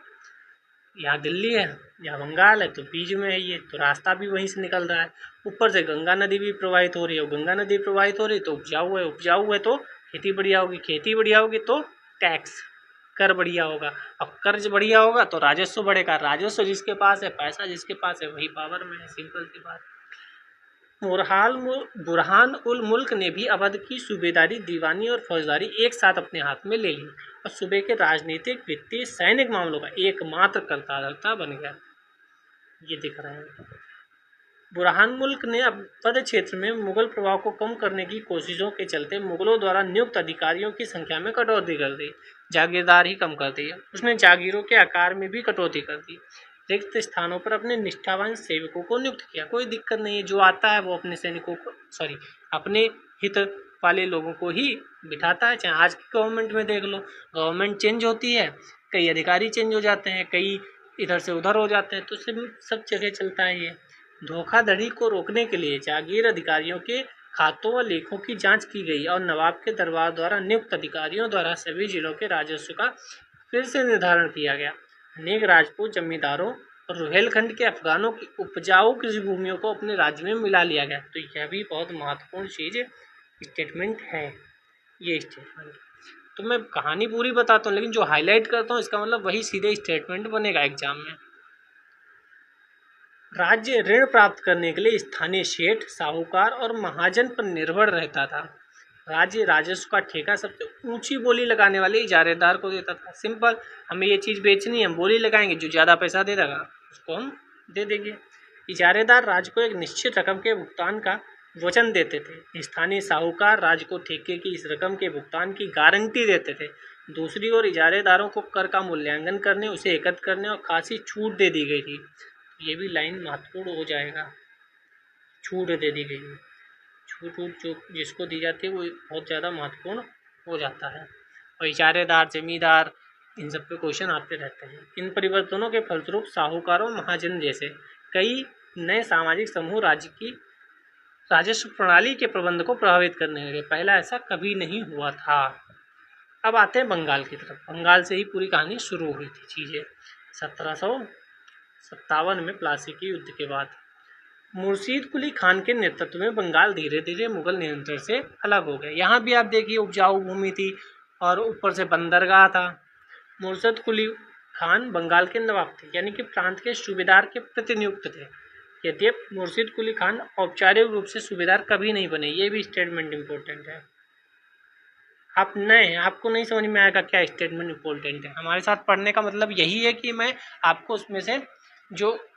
यहाँ दिल्ली है, यहाँ बंगाल है, तो बीच में है ये, तो रास्ता भी वहीं से निकल रहा है। ऊपर से गंगा नदी भी प्रवाहित हो रही है, गंगा नदी प्रवाहित हो रही तो उपजाऊ है, उपजाऊ है तो खेती बढ़िया होगी, खेती बढ़िया होगी तो टैक्स कर बढ़िया होगा, अब कर्ज बढ़िया होगा तो राजस्व बढ़ेगा, राजस्व जिसके पास है, पैसा जिसके पास है, वही पावर में है। सिंपल सी बात। बुरहान उल मुल्क ने भी अवध की सूबेदारी, दीवानी और फौजदारी एक साथ अपने हाथ में ले ली और सूबे के राजनीतिक, वित्तीय, सैनिक मामलों का एकमात्र कर्ता बन गया। ये दिख रहा है। बुरहान मुल्क ने अवध क्षेत्र में मुगल प्रभाव को कम करने की कोशिशों के चलते मुगलों द्वारा नियुक्त अधिकारियों की संख्या में कटौती कर दी, जागीरदार ही कम कर दिया। उसने जागीरों के आकार में भी कटौती कर दी। रिक्त स्थानों पर अपने निष्ठावान सेवकों को नियुक्त किया। कोई दिक्कत नहीं है, जो आता है वो अपने सैनिकों को अपने हित वाले लोगों को ही बिठाता है। चाहे आज की गवर्नमेंट में देख लो, गवर्नमेंट चेंज होती है, कई अधिकारी चेंज हो जाते हैं, कई इधर से उधर हो जाते हैं, तो सब जगह चलता है ये। धोखाधड़ी को रोकने के लिए जागीर अधिकारियों के खातों व लेखों की जांच की गई और नवाब के दरबार द्वारा नियुक्त अधिकारियों द्वारा सभी जिलों के राजस्व का फिर से निर्धारण किया गया। अनेक राजपूत जमींदारों और रुहेलखंड के अफगानों की उपजाऊ कृषि भूमियों को अपने राज्य में मिला लिया गया। तो यह भी बहुत महत्वपूर्ण चीज़ स्टेटमेंट है ये स्टेटमेंट। तो मैं कहानी पूरी बताता हूँ, लेकिन जो हाईलाइट करता हूँ इसका मतलब वही सीधे स्टेटमेंट बनेगा एग्जाम में। राज्य ऋण प्राप्त करने के लिए स्थानीय सेठ, साहूकार और महाजन पर निर्भर रहता था। राज्य राजस्व का ठेका सबसे ऊंची बोली लगाने वाले इजारेदार को देता था। सिंपल, हमें ये चीज़ बेचनी है, हम बोली लगाएंगे, जो ज़्यादा पैसा दे देगा उसको हम दे देंगे। इजारेदार राज्य को एक निश्चित रकम के भुगतान का वचन देते थे। स्थानीय साहूकार राज्य को ठेके की इस रकम के भुगतान की गारंटी देते थे। दूसरी ओर इजारेदारों को कर का मूल्यांकन करने, उसे एकत्र करने और खासी छूट दे दी गई थी। ये भी लाइन महत्वपूर्ण हो जाएगा, छूट दे दी गई है। छूट जो जिसको दी जाती है वो बहुत ज़्यादा महत्वपूर्ण हो जाता है। और इजारेदार, जमींदार, इन सब पे क्वेश्चन आते रहते हैं। इन परिवर्तनों के फलस्वरूप साहूकारों, महाजन जैसे कई नए सामाजिक समूह राज्य की राजस्व प्रणाली के प्रबंध को प्रभावित करने लगे। पहला ऐसा कभी नहीं हुआ था। अब आते हैं बंगाल की तरफ। बंगाल से ही पूरी कहानी शुरू हुई थी चीज़ें। 1757 में प्लासी के युद्ध के बाद मुर्शीद कुली खान के नेतृत्व में बंगाल धीरे धीरे मुगल नियंत्रण से अलग हो गया। यहाँ भी आप देखिए उपजाऊ भूमि थी और ऊपर से बंदरगाह था। मुर्शीद कुली खान बंगाल के नवाब थे, यानी कि प्रांत के सूबेदार के प्रतिनियुक्त थे। यद्यपि मुर्शीद कुली खान औपचारिक रूप से सूबेदार कभी नहीं बने। ये भी स्टेटमेंट इम्पोर्टेंट है। आप नए हैं, आपको नहीं समझ में आएगा क्या स्टेटमेंट इम्पोर्टेंट है। हमारे साथ पढ़ने का मतलब यही है कि मैं आपको उसमें से जो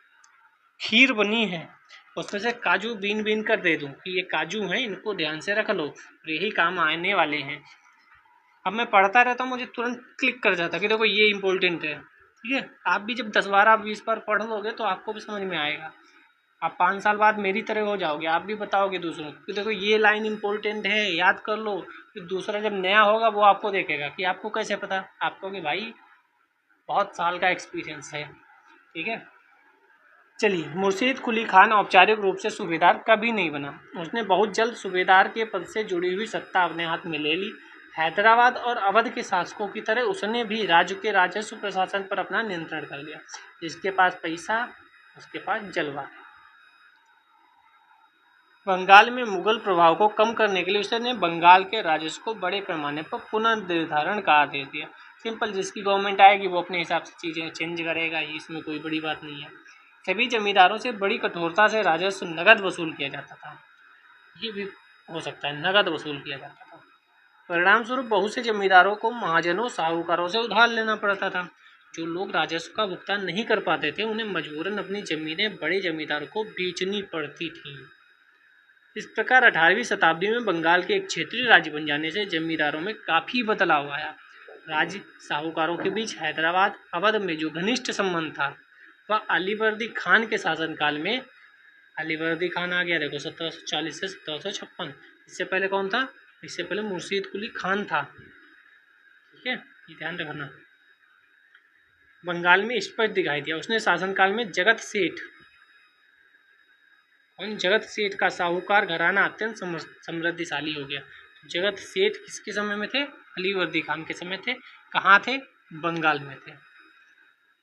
खीर बनी है उसमें से काजू बीन बीन कर दे दूं कि ये काजू हैं, इनको ध्यान से रख लो, यही काम आने वाले हैं। अब मैं पढ़ता रहता हूँ, मुझे तुरंत क्लिक कर जाता कि देखो ये इम्पोर्टेंट है। ठीक है, आप भी जब 10 बार 20 बार पढ़ लोगे तो आपको भी समझ में आएगा। आप 5 साल बाद मेरी तरह हो जाओगे, आप भी बताओगे दूसरों को कि देखो ये लाइन इम्पोर्टेंट है, याद कर लो। फिर दूसरा जब नया होगा वो आपको देखेगा कि आपको कैसे पता, आपको कि भाई बहुत साल का एक्सपीरियंस है। ठीक है, चलिए। मुर्शीद कुली खान औपचारिक रूप से सूबेदार कभी नहीं बना। उसने बहुत जल्द सूबेदार के पद से जुड़ी हुई सत्ता अपने हाथ में ले ली। हैदराबाद और अवध के शासकों की तरह उसने भी राज्य के राजस्व प्रशासन पर अपना नियंत्रण कर लिया। जिसके पास पैसा उसके पास जलवा। बंगाल में मुगल प्रभाव को कम करने के लिए उसने बंगाल के राजस्व को बड़े पैमाने पर पुनर्निर्धारण का आदेश दिया। सिंपल, जिसकी गवर्नमेंट आएगी वो अपने हिसाब से चीज़ें चेंज करेगा, इसमें कोई बड़ी बात नहीं है। सभी जमींदारों से बड़ी कठोरता से राजस्व नगद वसूल किया जाता था। ये भी हो सकता है, नगद वसूल किया जाता था। परिणाम स्वरूप बहुत से जमींदारों को महाजनों, साहूकारों से उधार लेना पड़ता था। जो लोग राजस्व का भुगतान नहीं कर पाते थे उन्हें मजबूरन अपनी जमीनें बड़े जमींदारों को बेचनी पड़ती थीं। इस प्रकार 18वीं शताब्दी में बंगाल के एक क्षेत्रीय राज्य बन जाने से जमींदारों में काफ़ी बदलाव आया। राज्य साहूकारों के बीच हैदराबाद, अवध में जो घनिष्ठ संबंध था वह अलीवर्दी खान के शासनकाल में, अलीवर्दी खान आ गया देखो 1740 से 1756। इससे पहले कौन था? इससे पहले मुर्शीद कुली खान था। ठीक है, ये ध्यान रखना। बंगाल में स्पष्ट दिखाई दिया। उसने शासनकाल में जगत सेठ, जगत सेठ का साहूकार घराना अत्यंत समृद्धिशाली हो गया। जगत सेठ किसके समय में थे? अलीवर्दी खान के समय थे। कहाँ थे? बंगाल में थे।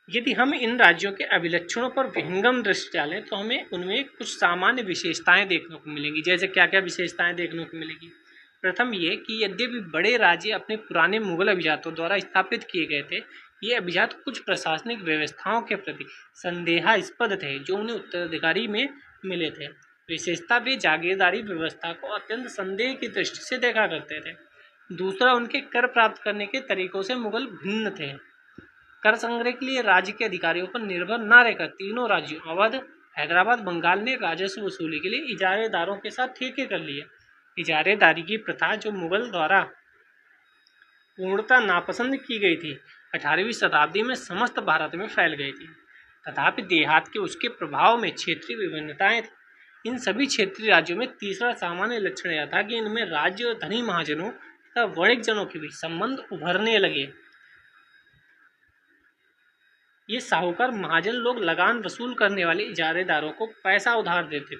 यदि हम इन राज्यों के अभिलक्षणों पर विहंगम दृष्टि डालें तो हमें उनमें कुछ सामान्य विशेषताएं देखने को मिलेंगी। जैसे क्या क्या विशेषताएं देखने को मिलेगी? प्रथम ये कि यद्यपि बड़े राज्य अपने पुराने मुगल अभिजातों द्वारा स्थापित किए गए थे, ये अभिजात कुछ प्रशासनिक व्यवस्थाओं के प्रति संदेहास्पद थे जो उन्हें उत्तराधिकारी में मिले थे। विशेषता, वे जागीरदारी व्यवस्था को अत्यंत संदेह की दृष्टि से देखा करते थे। दूसरा, उनके कर प्राप्त करने के तरीकों से मुगल भिन्न थे। कर संग्रह के लिए राज्य के अधिकारियों पर निर्भर न रहकर तीनों राज्यों अवध, हैदराबाद, बंगाल ने राजस्व वसूली के लिए इजारेदारों के साथ ठेके कर लिए। इजारेदारी की प्रथा जो मुगल द्वारा पूर्णतः नापसंद की गई थी, 18वीं शताब्दी में समस्त भारत में फैल गई थी। तथापि देहात के उसके प्रभाव में क्षेत्रीय विभिन्नताएं थी। इन सभी क्षेत्रीय राज्यों में तीसरा सामान्य लक्षण यह था कि इनमें राज्य और धनी महाजनों तथा वणिक जनों के बीच संबंध उभरने लगे। ये साहूकार महाजन लोग लगान वसूल करने वाले इजारेदारों को पैसा उधार देते थे,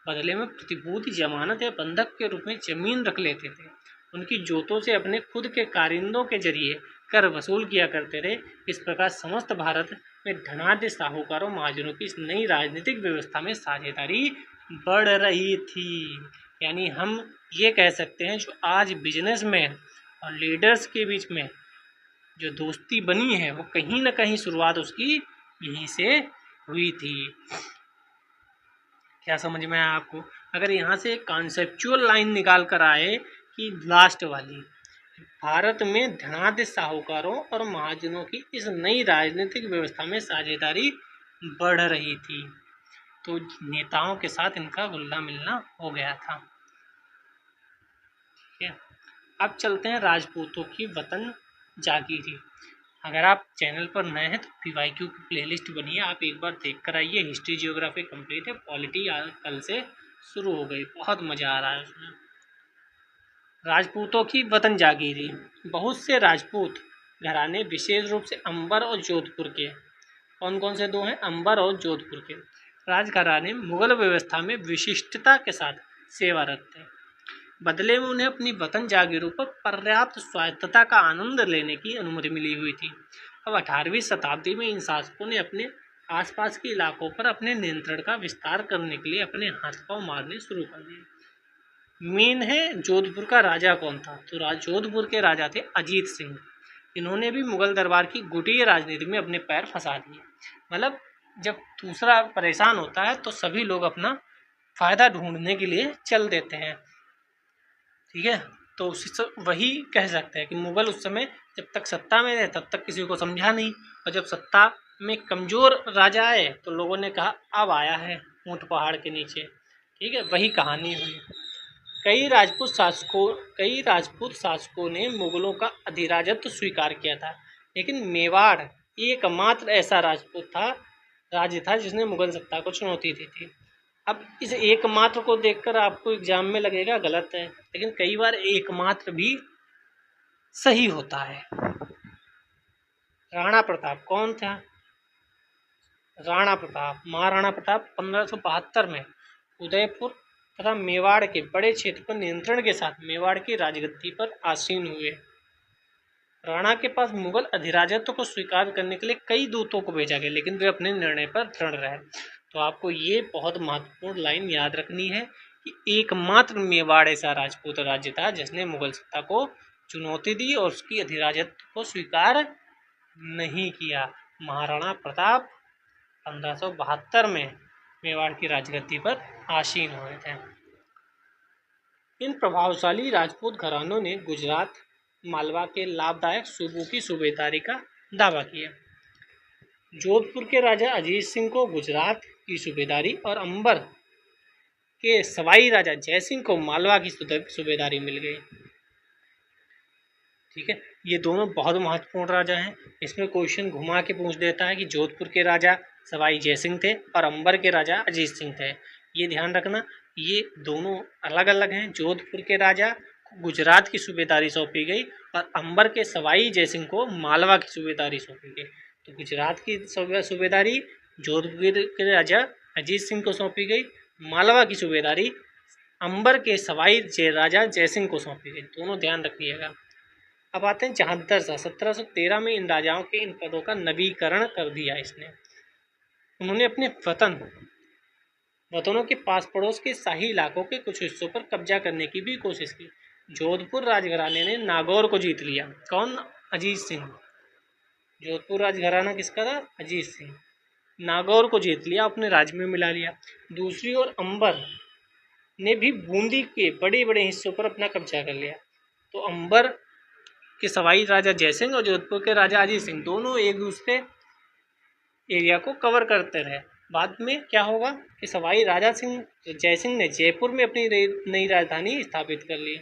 बदले में प्रतिभूति, जमानत या बंधक के रूप में जमीन रख लेते थे। उनकी जोतों से अपने खुद के कारिंदों के जरिए कर वसूल किया करते थे। इस प्रकार समस्त भारत में धनाढ्य साहूकारों महाजनों की इस नई राजनीतिक व्यवस्था में साझेदारी बढ़ रही थी। यानी हम ये कह सकते हैं जो आज बिजनेसमैन और लीडर्स के बीच में जो दोस्ती बनी है वो कहीं ना कहीं शुरुआत उसकी यहीं से हुई थी। क्या समझ में आया आपको? अगर यहाँ से कॉन्सेप्चुअल लाइन निकाल कर आए कि लास्ट वाली, भारत में धनाढ्य साहूकारों और महाजनों की इस नई राजनीतिक व्यवस्था में साझेदारी बढ़ रही थी, तो नेताओं के साथ इनका घुलना मिलना हो गया था। ठीक है, अब चलते हैं राजपूतों की वतन जागीरी। अगर आप चैनल पर नए हैं तो पीवाईक्यू की प्लेलिस्ट बनी है, आप एक बार देख कर आइए। हिस्ट्री जियोग्राफी कंप्लीट है, पॉलिटी कल से शुरू हो गई, बहुत मज़ा आ रहा है उसमें। राजपूतों की वतन जागीरी। बहुत से राजपूत घराने, विशेष रूप से अंबर और जोधपुर के, कौन कौन से दो हैं? अंबर और जोधपुर के राजघराने मुगल व्यवस्था में विशिष्टता के साथ सेवारत थे। बदले में उन्हें अपनी वतन जागीरों पर पर्याप्त स्वायत्तता का आनंद लेने की अनुमति मिली हुई थी। अब 18वीं शताब्दी में इन शासकों ने अपने आसपास के इलाकों पर अपने नियंत्रण का विस्तार करने के लिए अपने हाथ पांव मारने शुरू कर दिए। मेन है जोधपुर का राजा कौन था? तो जोधपुर के राजा थे अजीत सिंह। इन्होंने भी मुगल दरबार की गुटीय राजनीति में अपने पैर फंसा दिए। मतलब जब दूसरा परेशान होता है तो सभी लोग अपना फायदा ढूंढने के लिए चल देते हैं। ठीक है, तो वही कह सकते हैं कि मुगल उस समय जब तक सत्ता में रहे तब तक किसी को समझा नहीं, और जब सत्ता में कमज़ोर राजा आए तो लोगों ने कहा अब आया है ऊंट पहाड़ के नीचे। ठीक है, वही कहानी हुई। कई राजपूत शासकों ने मुगलों का अधिराजत्व स्वीकार किया था, लेकिन मेवाड़ एकमात्र ऐसा राज्य था जिसने मुगल सत्ता को चुनौती दी थी। अब इस एकमात्र को देखकर आपको एग्जाम में लगेगा गलत है, लेकिन कई बार एकमात्र भी सही होता है। राणा प्रताप कौन था? राणा प्रताप, महाराणा प्रताप 1572 में उदयपुर तथा मेवाड़ के बड़े क्षेत्र पर नियंत्रण के साथ मेवाड़ की राजगद्दी पर आसीन हुए। राणा के पास मुगल अधिराजत्व को स्वीकार करने के लिए कई दूतों को भेजा गया, लेकिन वे अपने निर्णय पर दृढ़ रहे। तो आपको ये बहुत महत्वपूर्ण लाइन याद रखनी है कि एकमात्र मेवाड़ ऐसा राजपूत राज्य था जिसने मुगल सत्ता को चुनौती दी और उसकी अधिराजत्व को स्वीकार नहीं किया। महाराणा प्रताप 1572 में मेवाड़ की राजगद्दी पर आसीन हुए थे। इन प्रभावशाली राजपूत घरानों ने गुजरात, मालवा के लाभदायक सूबों की सूबेदारी का दावा किया। जोधपुर के राजा अजीत सिंह को गुजरात की सूबेदारी और अंबर के सवाई राजा जयसिंह को मालवा की सूबेदारी मिल गई। ठीक है, ये दोनों बहुत महत्वपूर्ण राजा हैं। इसमें क्वेश्चन घुमा के पूछ देता है कि जोधपुर के राजा सवाई जयसिंह थे और अंबर के राजा अजीत सिंह थे। ये ध्यान रखना, ये दोनों अलग अलग हैं। जोधपुर के राजा को गुजरात की सूबेदारी सौंपी गई और अंबर के सवाई जयसिंह को मालवा की सूबेदारी सौंपी गई। तो गुजरात की सूबेदारी जोधपुर के राजा अजीत सिंह को सौंपी गई, मालवा की सूबेदारी अंबर के सवाई राजा जयसिंह को सौंपी गई। दोनों ध्यान रखिएगा। अब आते हैं जहांगीर शाह। 1713 में इन राजाओं के इन पदों का नवीकरण कर दिया इसने। उन्होंने अपने वतनों के पास पड़ोस के शाही इलाकों के कुछ हिस्सों पर कब्जा करने की भी कोशिश की। जोधपुर राजघराने ने नागौर को जीत लिया। कौन? अजीत सिंह। जोधपुर राजघराना किसका था? अजीत सिंह। नागौर को जीत लिया, अपने राज्य में मिला लिया। दूसरी ओर अंबर ने भी बूंदी के बड़े बड़े हिस्सों पर अपना कब्जा कर लिया। तो अंबर के सवाई राजा जयसिंह और जोधपुर के राजा अजीत सिंह दोनों एक दूसरे एरिया को कवर करते रहे। बाद में क्या होगा कि सवाई राजा जयसिंह ने जयपुर में अपनी नई राजधानी स्थापित कर ली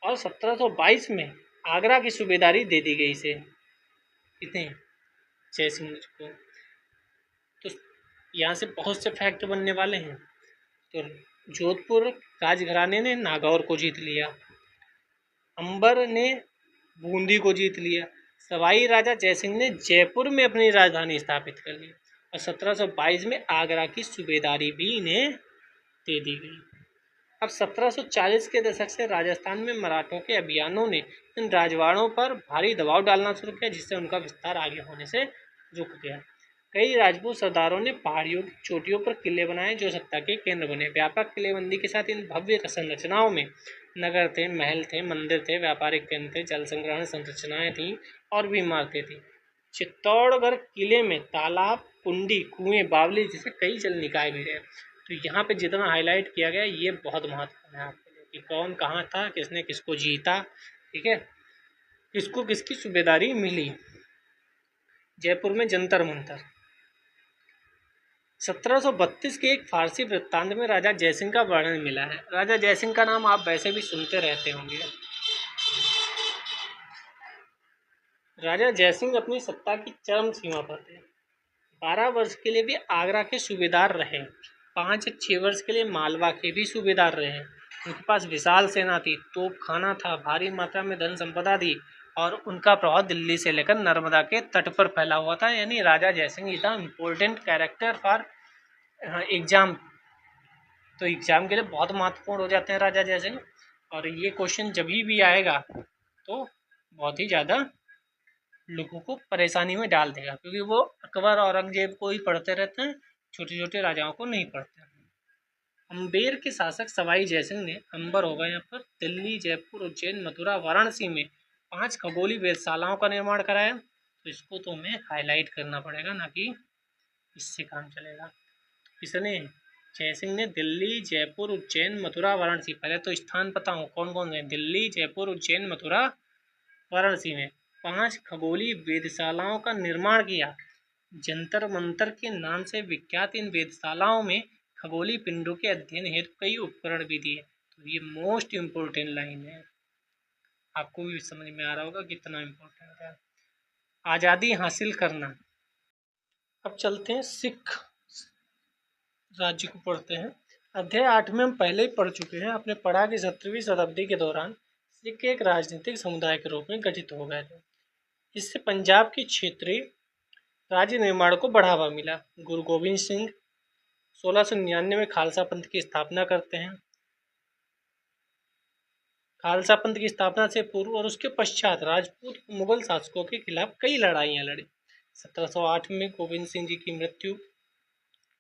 और 1722 में आगरा की सूबेदारी दे दी गई इसे, कितने? जयसिंह को। तो यहाँ से बहुत से फैक्ट बनने वाले हैं। तो जोधपुर राजघराने ने नागौर को जीत लिया, अंबर ने बूंदी को जीत लिया, सवाई राजा जयसिंह ने जयपुर में अपनी राजधानी स्थापित कर ली और 1722 में आगरा की सूबेदारी भी इन्हें दे दी गई। अब 1740 के दशक से राजस्थान में मराठों के अभियानों ने इन राजवाड़ों पर भारी दबाव डालना शुरू किया, जिससे उनका विस्तार आगे होने से रुक गया। कई राजपूत सरदारों ने पहाड़ियों की चोटियों पर किले बनाए जो सत्ता के केंद्र बने। व्यापक किलेबंदी के साथ इन भव्य संरचनाओं में नगर थे, महल थे, मंदिर थे, व्यापारिक केंद्र थे, जल संग्रहण संरचनाएं थीं और भी इमारतें थीं। चित्तौड़गढ़ किले में तालाब, कुंडी, कुएं, बावली जैसे कई जल निकाय भी रहे। तो यहाँ पे जितना हाईलाइट किया गया ये बहुत महत्वपूर्ण है आपके लिए कि कौन कहाँ था, किसने किसको जीता, ठीक है, किसको किसकी सूबेदारी मिली। जयपुर में जंतर मंतर। 1732 के एक फारसी वृत्तांत में राजा जयसिंह का वर्णन मिला है। राजा जयसिंह का नाम आप वैसे भी सुनते रहते होंगे। राजा जयसिंह अपनी सत्ता की चरम सीमा पर थे। 12 वर्ष के लिए भी आगरा के सूबेदार रहे। 5 या 6 वर्ष के लिए मालवा के भी सूबेदार रहे। उनके पास विशाल सेना थी, तोप खाना था, भारी मात्रा में धन संपदा थी और उनका प्रभाव दिल्ली से लेकर नर्मदा के तट पर फैला हुआ था। यानी Raja Jaisingh is the important character for exam. तो एग्जाम के लिए बहुत महत्वपूर्ण हो जाते हैं राजा जयसिंह। और ये क्वेश्चन जब भी आएगा तो बहुत ही ज़्यादा लोगों को परेशानी में डाल देगा, क्योंकि वो अकबर औरंगजेब को ही पढ़ते रहते हैं, छोटे छोटे राजाओं को नहीं पढ़ते। अम्बेर के शासक सवाई जयसिंह ने, अंबर होगा यहाँ पर, दिल्ली, जयपुर, उज्जैन, मथुरा, वाराणसी में 5 खगोलीय वेधशालाओं का निर्माण कराया। तो इसको तो हमें हाईलाइट करना पड़ेगा, ना कि इससे काम चलेगा। इसने जयसिंह ने दिल्ली, जयपुर, उज्जैन, मथुरा, वाराणसी, पहले तो स्थान पता हो कौन कौन से, दिल्ली, जयपुर, उज्जैन, मथुरा, वाराणसी में 5 खगोलीय वेधशालाओं का निर्माण किया। जंतर मंतर के नाम से विख्यात इन वेधशालाओं में खगोलीय पिंडों के अध्ययन हेतु कई उपकरण भी दिए। तो ये मोस्ट इम्पोर्टेंट लाइन है, आपको भी समझ में आ रहा होगा कितना इम्पोर्टेंट है। आज़ादी हासिल करना। अब चलते हैं सिख राज्य को पढ़ते हैं। अध्याय 8 में हम पहले ही पढ़ चुके हैं। आपने पढ़ा कि 17वीं शताब्दी के दौरान सिख एक राजनीतिक समुदाय के रूप में गठित हो गए थे। इससे पंजाब के क्षेत्रीय राज्य निर्माण को बढ़ावा मिला। गुरु गोविंद सिंह 1699 में खालसा पंथ की स्थापना करते हैं। खालसा पंथ की स्थापना से पूर्व और उसके पश्चात राजपूत मुगल शासकों के खिलाफ कई लड़ाइयाँ लड़ी। 1708 में गोविंद सिंह जी की मृत्यु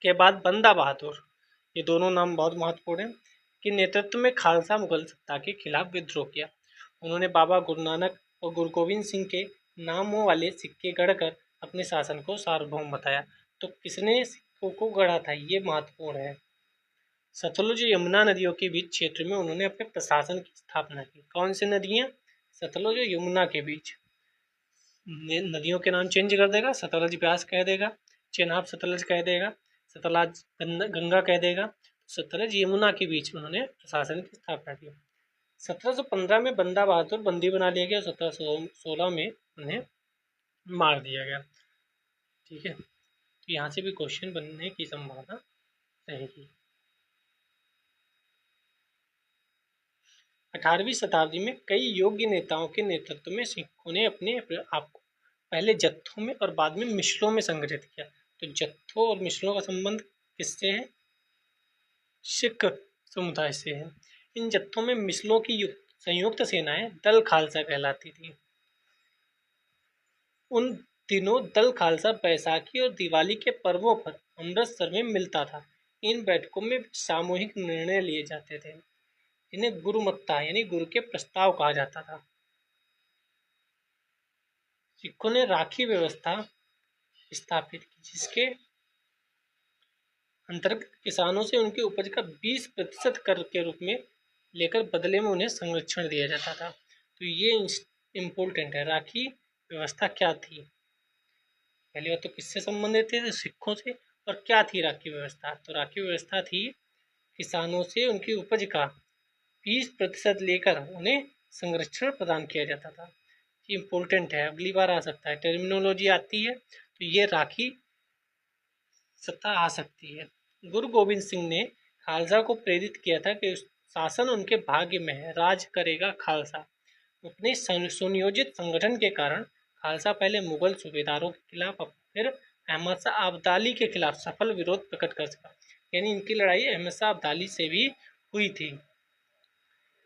के बाद बंदा बहादुर, ये दोनों नाम बहुत महत्वपूर्ण हैं, के नेतृत्व में खालसा मुगल सत्ता के खिलाफ विद्रोह किया। उन्होंने बाबा गुरु नानक और गुरु गोविंद सिंह के नामों वाले सिक्के गढ़कर अपने शासन को सार्वभौम बताया। तो किसने सिक्कों को गढ़ा था, ये महत्वपूर्ण है। सतलुज यमुना नदियों के बीच क्षेत्र में उन्होंने अपने प्रशासन की स्थापना की। कौन सी नदियाँ? सतलुज और यमुना के बीच। नदियों के नाम चेंज कर देगा, सतलज ब्यास कह देगा, चेनाब सतलज कह देगा, सतलज गंगा कह देगा। सतलज यमुना के बीच उन्होंने प्रशासन की स्थापना की। 1715 में बंदा बहादुर बंदी बना लिया गया। 1716 में उन्हें मार दिया गया। ठीक है, तो यहाँ से भी क्वेश्चन बनने की संभावना रहेगी। 18वीं शताब्दी में कई योग्य नेताओं के नेतृत्व में सिखों ने अपने आप को पहले जत्थों में और बाद में मिसलों में संगठित किया। तो जत्थों और मिसलों का संबंध किससे है? सिख समुदाय से है। इन जत्थों में मिसलों की संयुक्त सेनाएं दल खालसा कहलाती थी। उन दिनों दल खालसा बैसाखी और दिवाली के पर्वों पर अमृतसर में मिलता था। इन बैठकों में सामूहिक निर्णय लिए जाते थे, इन्हें गुरुमत्ता यानी गुरु के प्रस्ताव कहा जाता था। सिखों ने राखी व्यवस्था स्थापित की, जिसके अंतर्गत किसानों से उनकी उपज का 20% कर के रूप में लेकर बदले में उन्हें संरक्षण दिया जाता था। तो ये इम्पोर्टेंट है। राखी व्यवस्था क्या थी? पहली बात तो किससे संबंधित थी? सिखों से। और क्या थी राखी व्यवस्था? तो राखी व्यवस्था थी किसानों से उनकी उपज का 20% लेकर उन्हें संरक्षण प्रदान किया जाता था। ये इम्पोर्टेंट है, अगली बार आ सकता है, टर्मिनोलॉजी आती है तो ये राखी सत्ता आ सकती है। गुरु गोविंद सिंह ने खालसा को प्रेरित किया था कि शासन उनके भाग्य में है, राज करेगा खालसा। अपने सुनियोजित संगठन के कारण खालसा पहले मुगल सूबेदारों के खिलाफ, फिर अहमद शाह अब्दाली के खिलाफ सफल विरोध प्रकट कर सका। यानी इनकी लड़ाई अहमद शाह अब्दाली से भी हुई थी।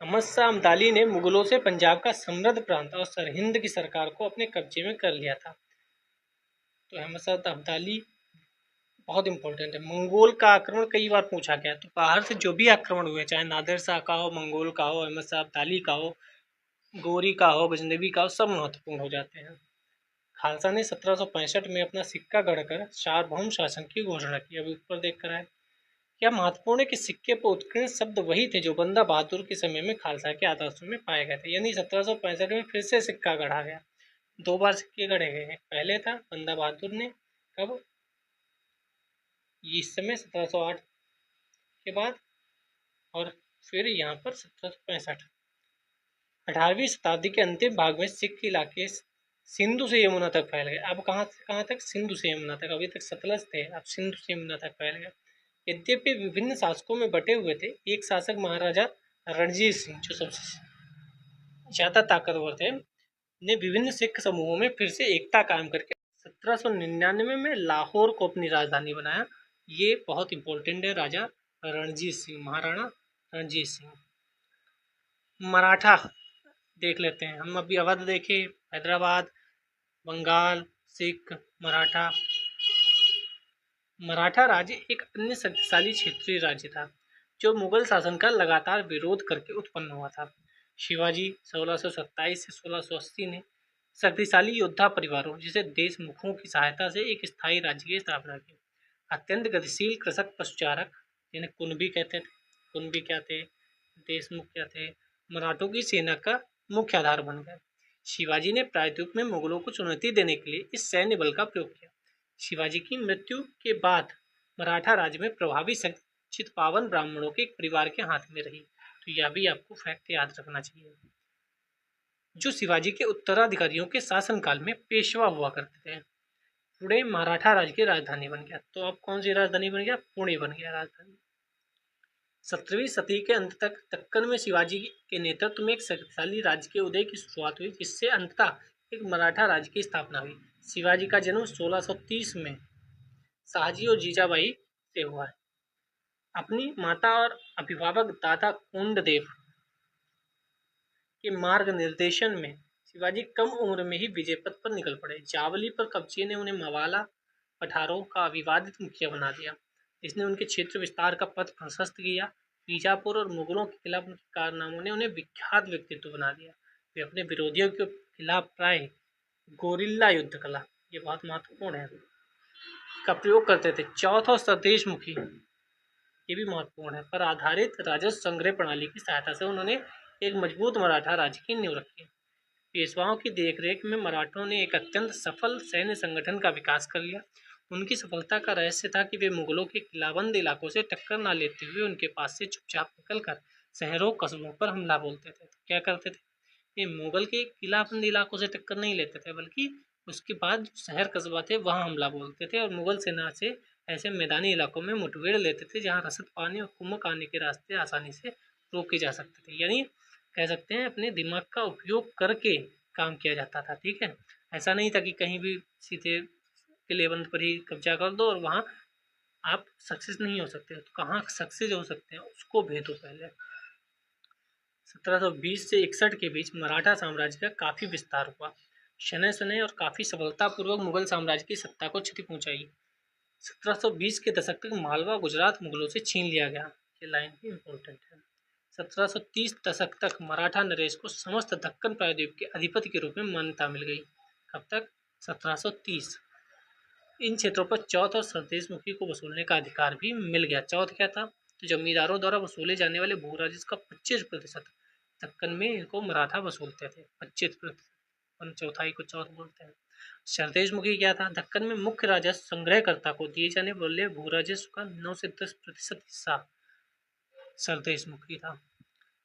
अहमद शाह अब्दाली ने मुगलों से पंजाब का समृद्ध प्रांत और सरहिंद की सरकार को अपने कब्जे में कर लिया था। तो अहमद शाह अब्दाली बहुत इंपॉर्टेंट है। मंगोल का आक्रमण कई बार पूछा गया, तो बाहर से जो भी आक्रमण हुए, चाहे नादिर शाह का हो, मंगोल का हो, अहमद शाह अब्दाली का हो, गोरी का हो, गजनवी का हो, सब महत्वपूर्ण हो जाते हैं। खालसा ने 1765 में अपना सिक्का गढ़कर सार्वभौम शासन की घोषणा की। अभी ऊपर देख कर आए। क्या महत्वपूर्ण है कि सिक्के पर उत्कीर्ण शब्द वही थे जो बंदा बहादुर के समय में खालसा के आदर्शों में पाए गए थे, यानी 1765 में फिर से सिक्का गढ़ा गया। 2 बार सिक्के गढ़े गए हैं। पहले था बंदा बहादुर ने, कब, इस समय 1708 के बाद, और फिर यहाँ पर 1765। 18वीं शताब्दी के अंतिम भाग में सिख इलाके सिंधु से यमुना तक फैल गए। अब कहाँ से कहाँ तक? सिंधु से यमुना तक। अभी तक सतलज थे, अब सिंधु से यमुना तक फैल गए। यद्यपि विभिन्न शासकों में बटे हुए थे, एक शासक महाराजा रणजीत सिंह, जो सबसे ज्यादा ताकतवर थे, ने विभिन्न सिख समूहों में फिर से एकता कायम करके 1799 में लाहौर को अपनी राजधानी बनाया। ये बहुत इंपॉर्टेंट है, राजा रणजीत सिंह, महाराणा रणजीत सिंह। मराठा देख लेते हैं हम। अभी अवध देखे, हैदराबाद, बंगाल, सिख, मराठा। मराठा राज्य एक अन्य शक्तिशाली क्षेत्रीय राज्य था जो मुगल शासन का लगातार विरोध करके उत्पन्न हुआ था। शिवाजी 1627 से 1680 ने शक्तिशाली योद्धा परिवारों जैसे देशमुखों की सहायता से एक स्थायी राज्य की स्थापना की। अत्यंत गतिशील कृषक पशुचारक, जिन्हें कुणबी कहते थे, कुणबी क्या थे, देशमुख क्या थे, मराठों की सेना का मुख्य आधार बन गए। शिवाजी ने प्रायद्वीप में मुगलों को चुनौती देने के लिए इस सैन्य बल का प्रयोग किया। शिवाजी की मृत्यु के बाद मराठा राज्य में प्रभावी शक्ति चित्पावन ब्राह्मणों के एक परिवार के हाथ में रही। तो यह भी आपको फैक्ट याद रखना चाहिए, जो शिवाजी के उत्तराधिकारियों के शासनकाल में पेशवा हुआ करते थे। पुणे मराठा राज्य की राजधानी बन गया। तो अब कौन सी राजधानी बन गया? पुणे बन गया राजधानी। 17वीं सदी के अंत तक दक्कन में शिवाजी के नेतृत्व में एक शक्तिशाली राज्य के उदय की शुरुआत हुई, जिससे अंततः एक मराठा राज्य की स्थापना हुई। शिवाजी का जन्म 1630 में शाहजी और जीजाबाई से हुआ है। अपनी माता और अभिभावक दादा कोंडदेव के मार्ग निर्देशन में शिवाजी कम उम्र में ही विजय पथ पर निकल पड़े। जावली पर कब्जे ने उन्हें मवाला पठारों का अविवादित मुखिया बना दिया, जिसने उनके क्षेत्र विस्तार का पथ प्रशस्त किया। बीजापुर और मुगलों के खिलाफ उनके कारनामों ने उन्हें विख्यात व्यक्तित्व बना दिया। वे अपने विरोधियों के खिलाफ प्राय गोरिल्ला युद्ध कला, ये बहुत महत्वपूर्ण है, का प्रयोग करते थे। चौथा स्वदेशमुखी, ये भी महत्वपूर्ण है, पर आधारित राजस्व संग्रह प्रणाली की सहायता से उन्होंने एक मजबूत मराठा राज्य की नींव रखी। पेशवाओं की देखरेख में मराठों ने एक अत्यंत सफल सैन्य संगठन का विकास कर लिया। उनकी सफलता का रहस्य था कि वे मुगलों के किलाबंद इलाकों से टक्कर न लेते हुए उनके पास से चुपचाप निकलकर शहरों कस्बों पर हमला बोलते थे। तो क्या करते थे? ये मुगल के किलाबंद इलाकों से टक्कर नहीं लेते थे, बल्कि उसके बाद शहर कस्बा थे वहाँ हमला बोलते थे और मुगल सेना से ऐसे मैदानी इलाकों में मुठभेड़ लेते थे जहाँ रसद पाने और कुमक आने के रास्ते आसानी से रोके जा सकते थे। यानी कह सकते हैं अपने दिमाग का उपयोग करके काम किया जाता था। ठीक है, ऐसा नहीं था कि कहीं भी सीधे किलेबंद पर ही कब्जा कर दो और वहाँ आप सक्सेस नहीं हो सकते। तो कहाँ सक्सेस हो सकते हैं उसको भेदो पहले। 1720 से 61 के बीच मराठा साम्राज्य का काफ़ी विस्तार हुआ। शनै शनै और काफ़ी सफलतापूर्वक मुगल साम्राज्य की सत्ता को क्षति पहुंचाई। 1720 के दशक तक मालवा गुजरात मुगलों से छीन लिया गया। ये लाइन भी इम्पोर्टेंट है। 1730 दशक तक मराठा नरेश को समस्त दक्कन प्रायद्वीप के अधिपति के रूप में मान्यता मिल गई। कब तक? 1730। इन क्षेत्रों पर चौथ और स्वदेशमुखी को वसूलने का अधिकार भी मिल गया। चौथ क्या था? तो जमींदारों द्वारा वसूले जाने वाले भू राजस्व का 25% दक्कन में इनको मराठा वसूलते थे। 25%, चौथाई को चौथ बोलते हैं। स्वदेशमुखी क्या था? दक्कन में मुख्य राजस्व संग्रहकर्ता को दिए जाने वाले भू राजस्व का 9 से 10% हिस्सा स्वदेशमुखी था।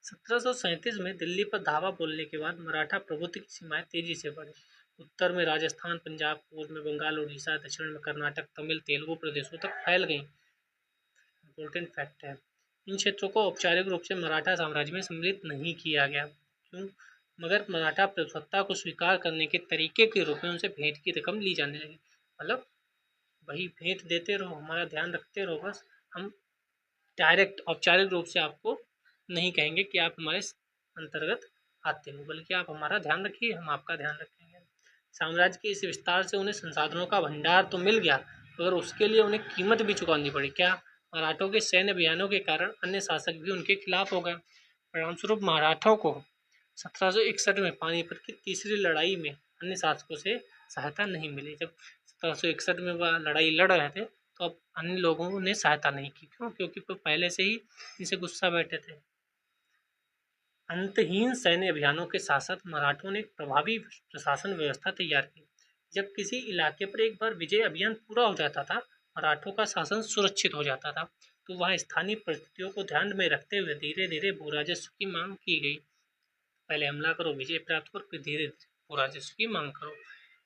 1737 में दिल्ली पर धावा बोलने के बाद मराठा प्रभुत्व की सीमाएं तेजी से बढ़ी। उत्तर में राजस्थान, पंजाब, पूर्व में बंगाल, उड़ीसा, दक्षिण में कर्नाटक, तमिल, तेलुगु प्रदेशों तक फैल गई। इम्पोर्टेंट फैक्ट है। इन क्षेत्रों को औपचारिक रूप से मराठा साम्राज्य में सम्मिलित नहीं किया गया। क्यों? मगर मराठा प्रभुसत्ता को स्वीकार करने के तरीके के रूप में उनसे भेंट की रकम ली जाने लगी। मतलब वही भेंट देते रहो, हमारा ध्यान रखते रहो, बस हम डायरेक्ट औपचारिक रूप से आपको नहीं कहेंगे कि आप हमारे अंतर्गत आते हो, बल्कि आप हमारा ध्यान रखिए, हम आपका ध्यान रखेंगे। साम्राज्य के इस विस्तार से उन्हें संसाधनों का भंडार तो मिल गया, मगर उसके लिए उन्हें कीमत भी चुकानी पड़ी। क्या? मराठों के सैन्य अभियानों के कारण अन्य शासक भी उनके खिलाफ हो गए। परिणामस्वरूप मराठों को 1761 में पानीपत की तीसरी लड़ाई में अन्य शासकों से सहायता नहीं मिली। जब 1761 में वह लड़ाई लड़ रहे थे तो अब अन्य लोगों ने सहायता नहीं की। क्यों? क्योंकि वो पहले से ही इनसे गुस्सा बैठे थे। अंतहीन सैन्य अभियानों के साथ साथ मराठों ने एक प्रभावी प्रशासन व्यवस्था तैयार की। जब किसी इलाके पर एक बार विजय अभियान पूरा हो जाता था, मराठों का शासन सुरक्षित हो जाता था, तो वहाँ स्थानीय परिस्थितियों को ध्यान में रखते हुए धीरे धीरे भू राजस्व की मांग की गई। पहले हमला करो, विजय प्राप्त करो, फिर धीरे धीरे भू राजस्व की मांग करो।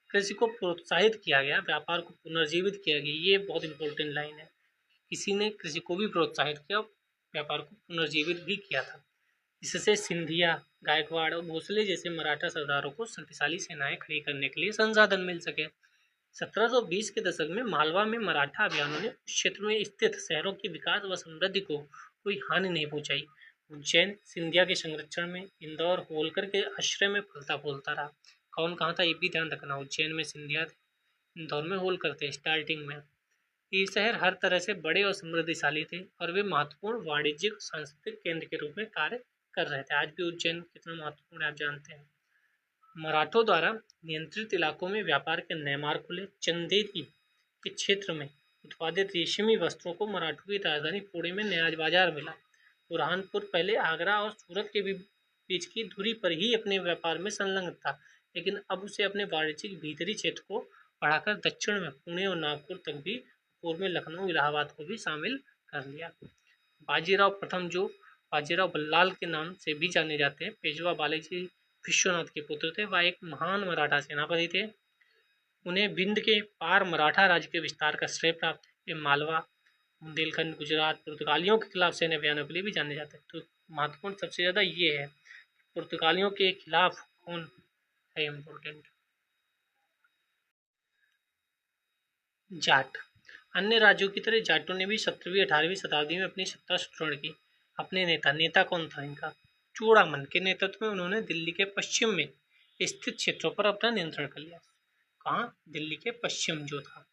कृषि को प्रोत्साहित किया गया, व्यापार को पुनर्जीवित किया गया। ये बहुत इंपॉर्टेंट लाइन है। किसी ने कृषि को भी प्रोत्साहित किया, व्यापार को पुनर्जीवित भी किया था। इससे सिंधिया, गायकवाड़ और भोसले जैसे मराठा सरदारों को शक्तिशाली सेनाएं खड़ी करने के लिए संसाधन मिल सके। 1720 के दशक में मालवा में मराठा अभियानों ने उस क्षेत्र में स्थित शहरों के विकास व समृद्धि को कोई हानि नहीं पहुंचाई। उज्जैन सिंधिया के संरक्षण में, इंदौर होलकर के आश्रय में फलता फूलता रहा। कौन कहाँ था ये भी ध्यान रखना। उज्जैन में सिंधिया थे, इंदौर में होलकर थे स्टार्टिंग में। ये शहर हर तरह से बड़े और समृद्धिशाली थे और वे महत्वपूर्ण वाणिज्यिक और सांस्कृतिक केंद्र के रूप में कार्य कर रहे थे। आज भी उज्जैन कितना महत्वपूर्ण है आप जानते हैं। मराठों द्वारा नियंत्रित इलाकों में व्यापार के नए मार्ग खुले। चंदेरी के क्षेत्र में उत्पादित रेशमी वस्त्रों को मराठों की राजधानी पुणे में नया बाजार मिला। बुरहानपुर पहले आगरा और सूरत के बीच की दूरी पर ही अपने व्यापार में संलग्न था, लेकिन अब उसे अपने वाणिज्यिक भीतरी क्षेत्र को बढ़ाकर दक्षिण में पुणे और नागपुर तक भी, पूर्व में लखनऊ इलाहाबाद को भी शामिल कर लिया। बाजीराव प्रथम, जो बाजीराव बल्लाल के नाम से भी जाने जाते हैं, पेशवा बालाजी विश्वनाथ के पुत्र थे। वह एक महान मराठा सेनापति थे। उन्हें विंध्य के पार मराठा राज्य के विस्तार का श्रेय प्राप्त है। वे मालवा, बुंदेलखंड, गुजरात, पुर्तगालियों के खिलाफ सैन्य अभियानों के लिए भी जाने जाते हैं। तो महत्वपूर्ण सबसे ज़्यादा ये है, पुर्तगालियों के खिलाफ कौन है इम्पोर्टेंट। जाट। अन्य राज्यों की तरह जाटों ने भी 17वीं 18वीं शताब्दी में अपनी सत्ता सुदृढ़ की। अपने नेता कौन था इनका? चूड़ामन के नेतृत्व में उन्होंने दिल्ली के पश्चिम में स्थित क्षेत्रों पर अपना नियंत्रण कर लिया। कहाँ? दिल्ली के पश्चिम जो था।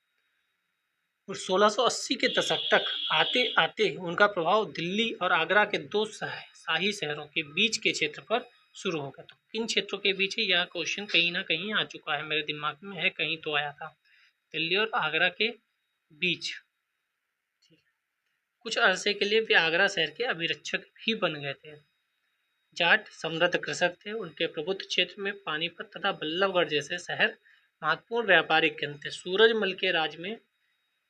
और 1680 के दशक तक आते आते उनका प्रभाव दिल्ली और आगरा के दो शाही शहरों के बीच के क्षेत्र पर शुरू हो गया। तो किन क्षेत्रों के बीच है, यह क्वेश्चन कहीं ना कहीं आ चुका है, मेरे दिमाग में है, कहीं तो आया था। दिल्ली और आगरा के बीच। कुछ अरसे के लिए वे आगरा शहर के अभिरक्षक भी बन गए थे। जाट समृद्ध कृषक थे। उनके प्रभुत्व क्षेत्र में पानीपत तथा बल्लभगढ़ जैसे शहर महत्वपूर्ण व्यापारिक केंद्र थे। सूरजमल के राज में,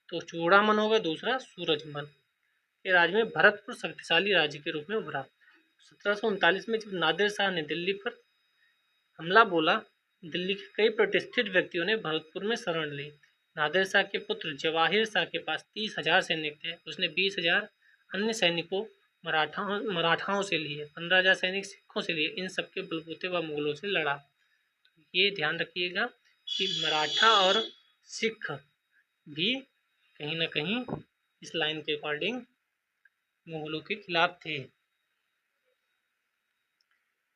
तो चूड़ामन होगा दूसरा, सूरजमल के राज में भरतपुर शक्तिशाली राज्य के रूप में उभरा। 1739 में जब नादिर शाह ने दिल्ली पर हमला बोला, दिल्ली के कई प्रतिष्ठित व्यक्तियों ने भरतपुर में शरण ली। नादिर शाह के पुत्र जवाहिर शाह के पास 30,000 सैनिक थे। उसने 20,000 अन्य सैनिकों मराठाओं से लिए, 15,000 सैनिक सिखों से लिए। इन सबके बलबूते वह मुगलों से लड़ा। तो ये ध्यान रखिएगा कि मराठा और सिख भी कहीं ना कहीं इस लाइन के अकॉर्डिंग मुगलों के खिलाफ थे।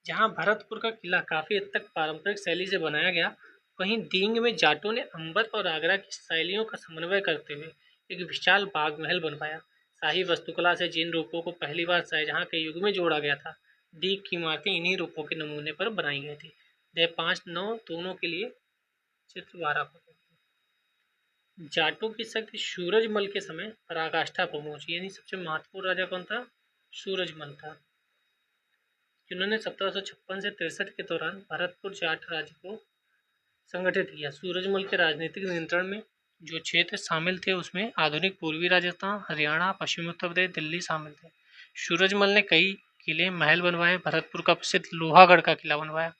जहां भरतपुर का किला काफी हद तक पारंपरिक शैली से बनाया गया, वहीं दींग में जाटों ने अंबर और आगरा की शैलियों का समन्वय करते हुए एक विशाल बाग महल बनवाया। शाही वास्तुकला से जिन रूपों को पहली बार शाहजहां के युग में जोड़ा गया था, दीग की इमारतें इन्हीं रूपों के नमूने पर बनाई गई थी। 5-9 दोनों के लिए चित्र 12 को। जाटों की शक्ति सूरजमल के समय पराकाष्ठा पर पहुंची, यानी सबसे महत्वपूर्ण राजा कौन था? सूरजमल था, जिन्होंने 1756 से 63 के दौरान भरतपुर जाट राज्य को संगठित किया। सूरजमल के राजनीतिक नियंत्रण में जो क्षेत्र शामिल थे उसमें आधुनिक पूर्वी राजस्थान, हरियाणा, पश्चिमी उत्तर प्रदेश, दिल्ली शामिल थे। सूरजमल ने कई किले, महल बनवाए। भरतपुर का प्रसिद्ध लोहागढ़ का किला बनवाया।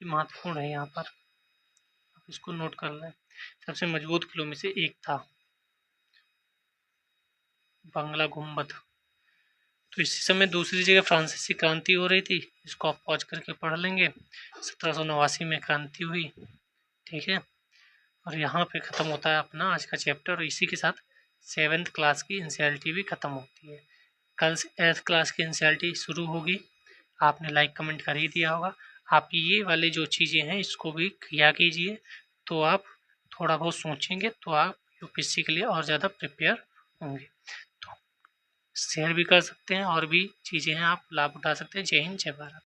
ये महत्वपूर्ण है, यहाँ पर आप इसको नोट कर लें। सबसे मजबूत किलों में से एक था बंगला गुम्बद। तो इसी समय दूसरी जगह फ्रांसीसी क्रांति हो रही थी, इसको आप पॉज करके पढ़ लेंगे। 1789 में क्रांति हुई, ठीक है। और यहाँ पे ख़त्म होता है अपना आज का चैप्टर, और इसी के साथ 7th क्लास की एनसीईआरटी भी ख़त्म होती है। कल से 8th क्लास की एनसीईआरटी शुरू होगी। आपने लाइक कमेंट कर ही दिया होगा। आप ये वाले जो चीज़ें हैं इसको भी किया कीजिए, तो आप थोड़ा बहुत सोचेंगे तो आप यूपीएससी के लिए और ज़्यादा प्रिपेयर होंगे। तो शेयर भी कर सकते हैं, और भी चीज़ें हैं आप लाभ उठा सकते हैं। जय हिंद, जय भारत।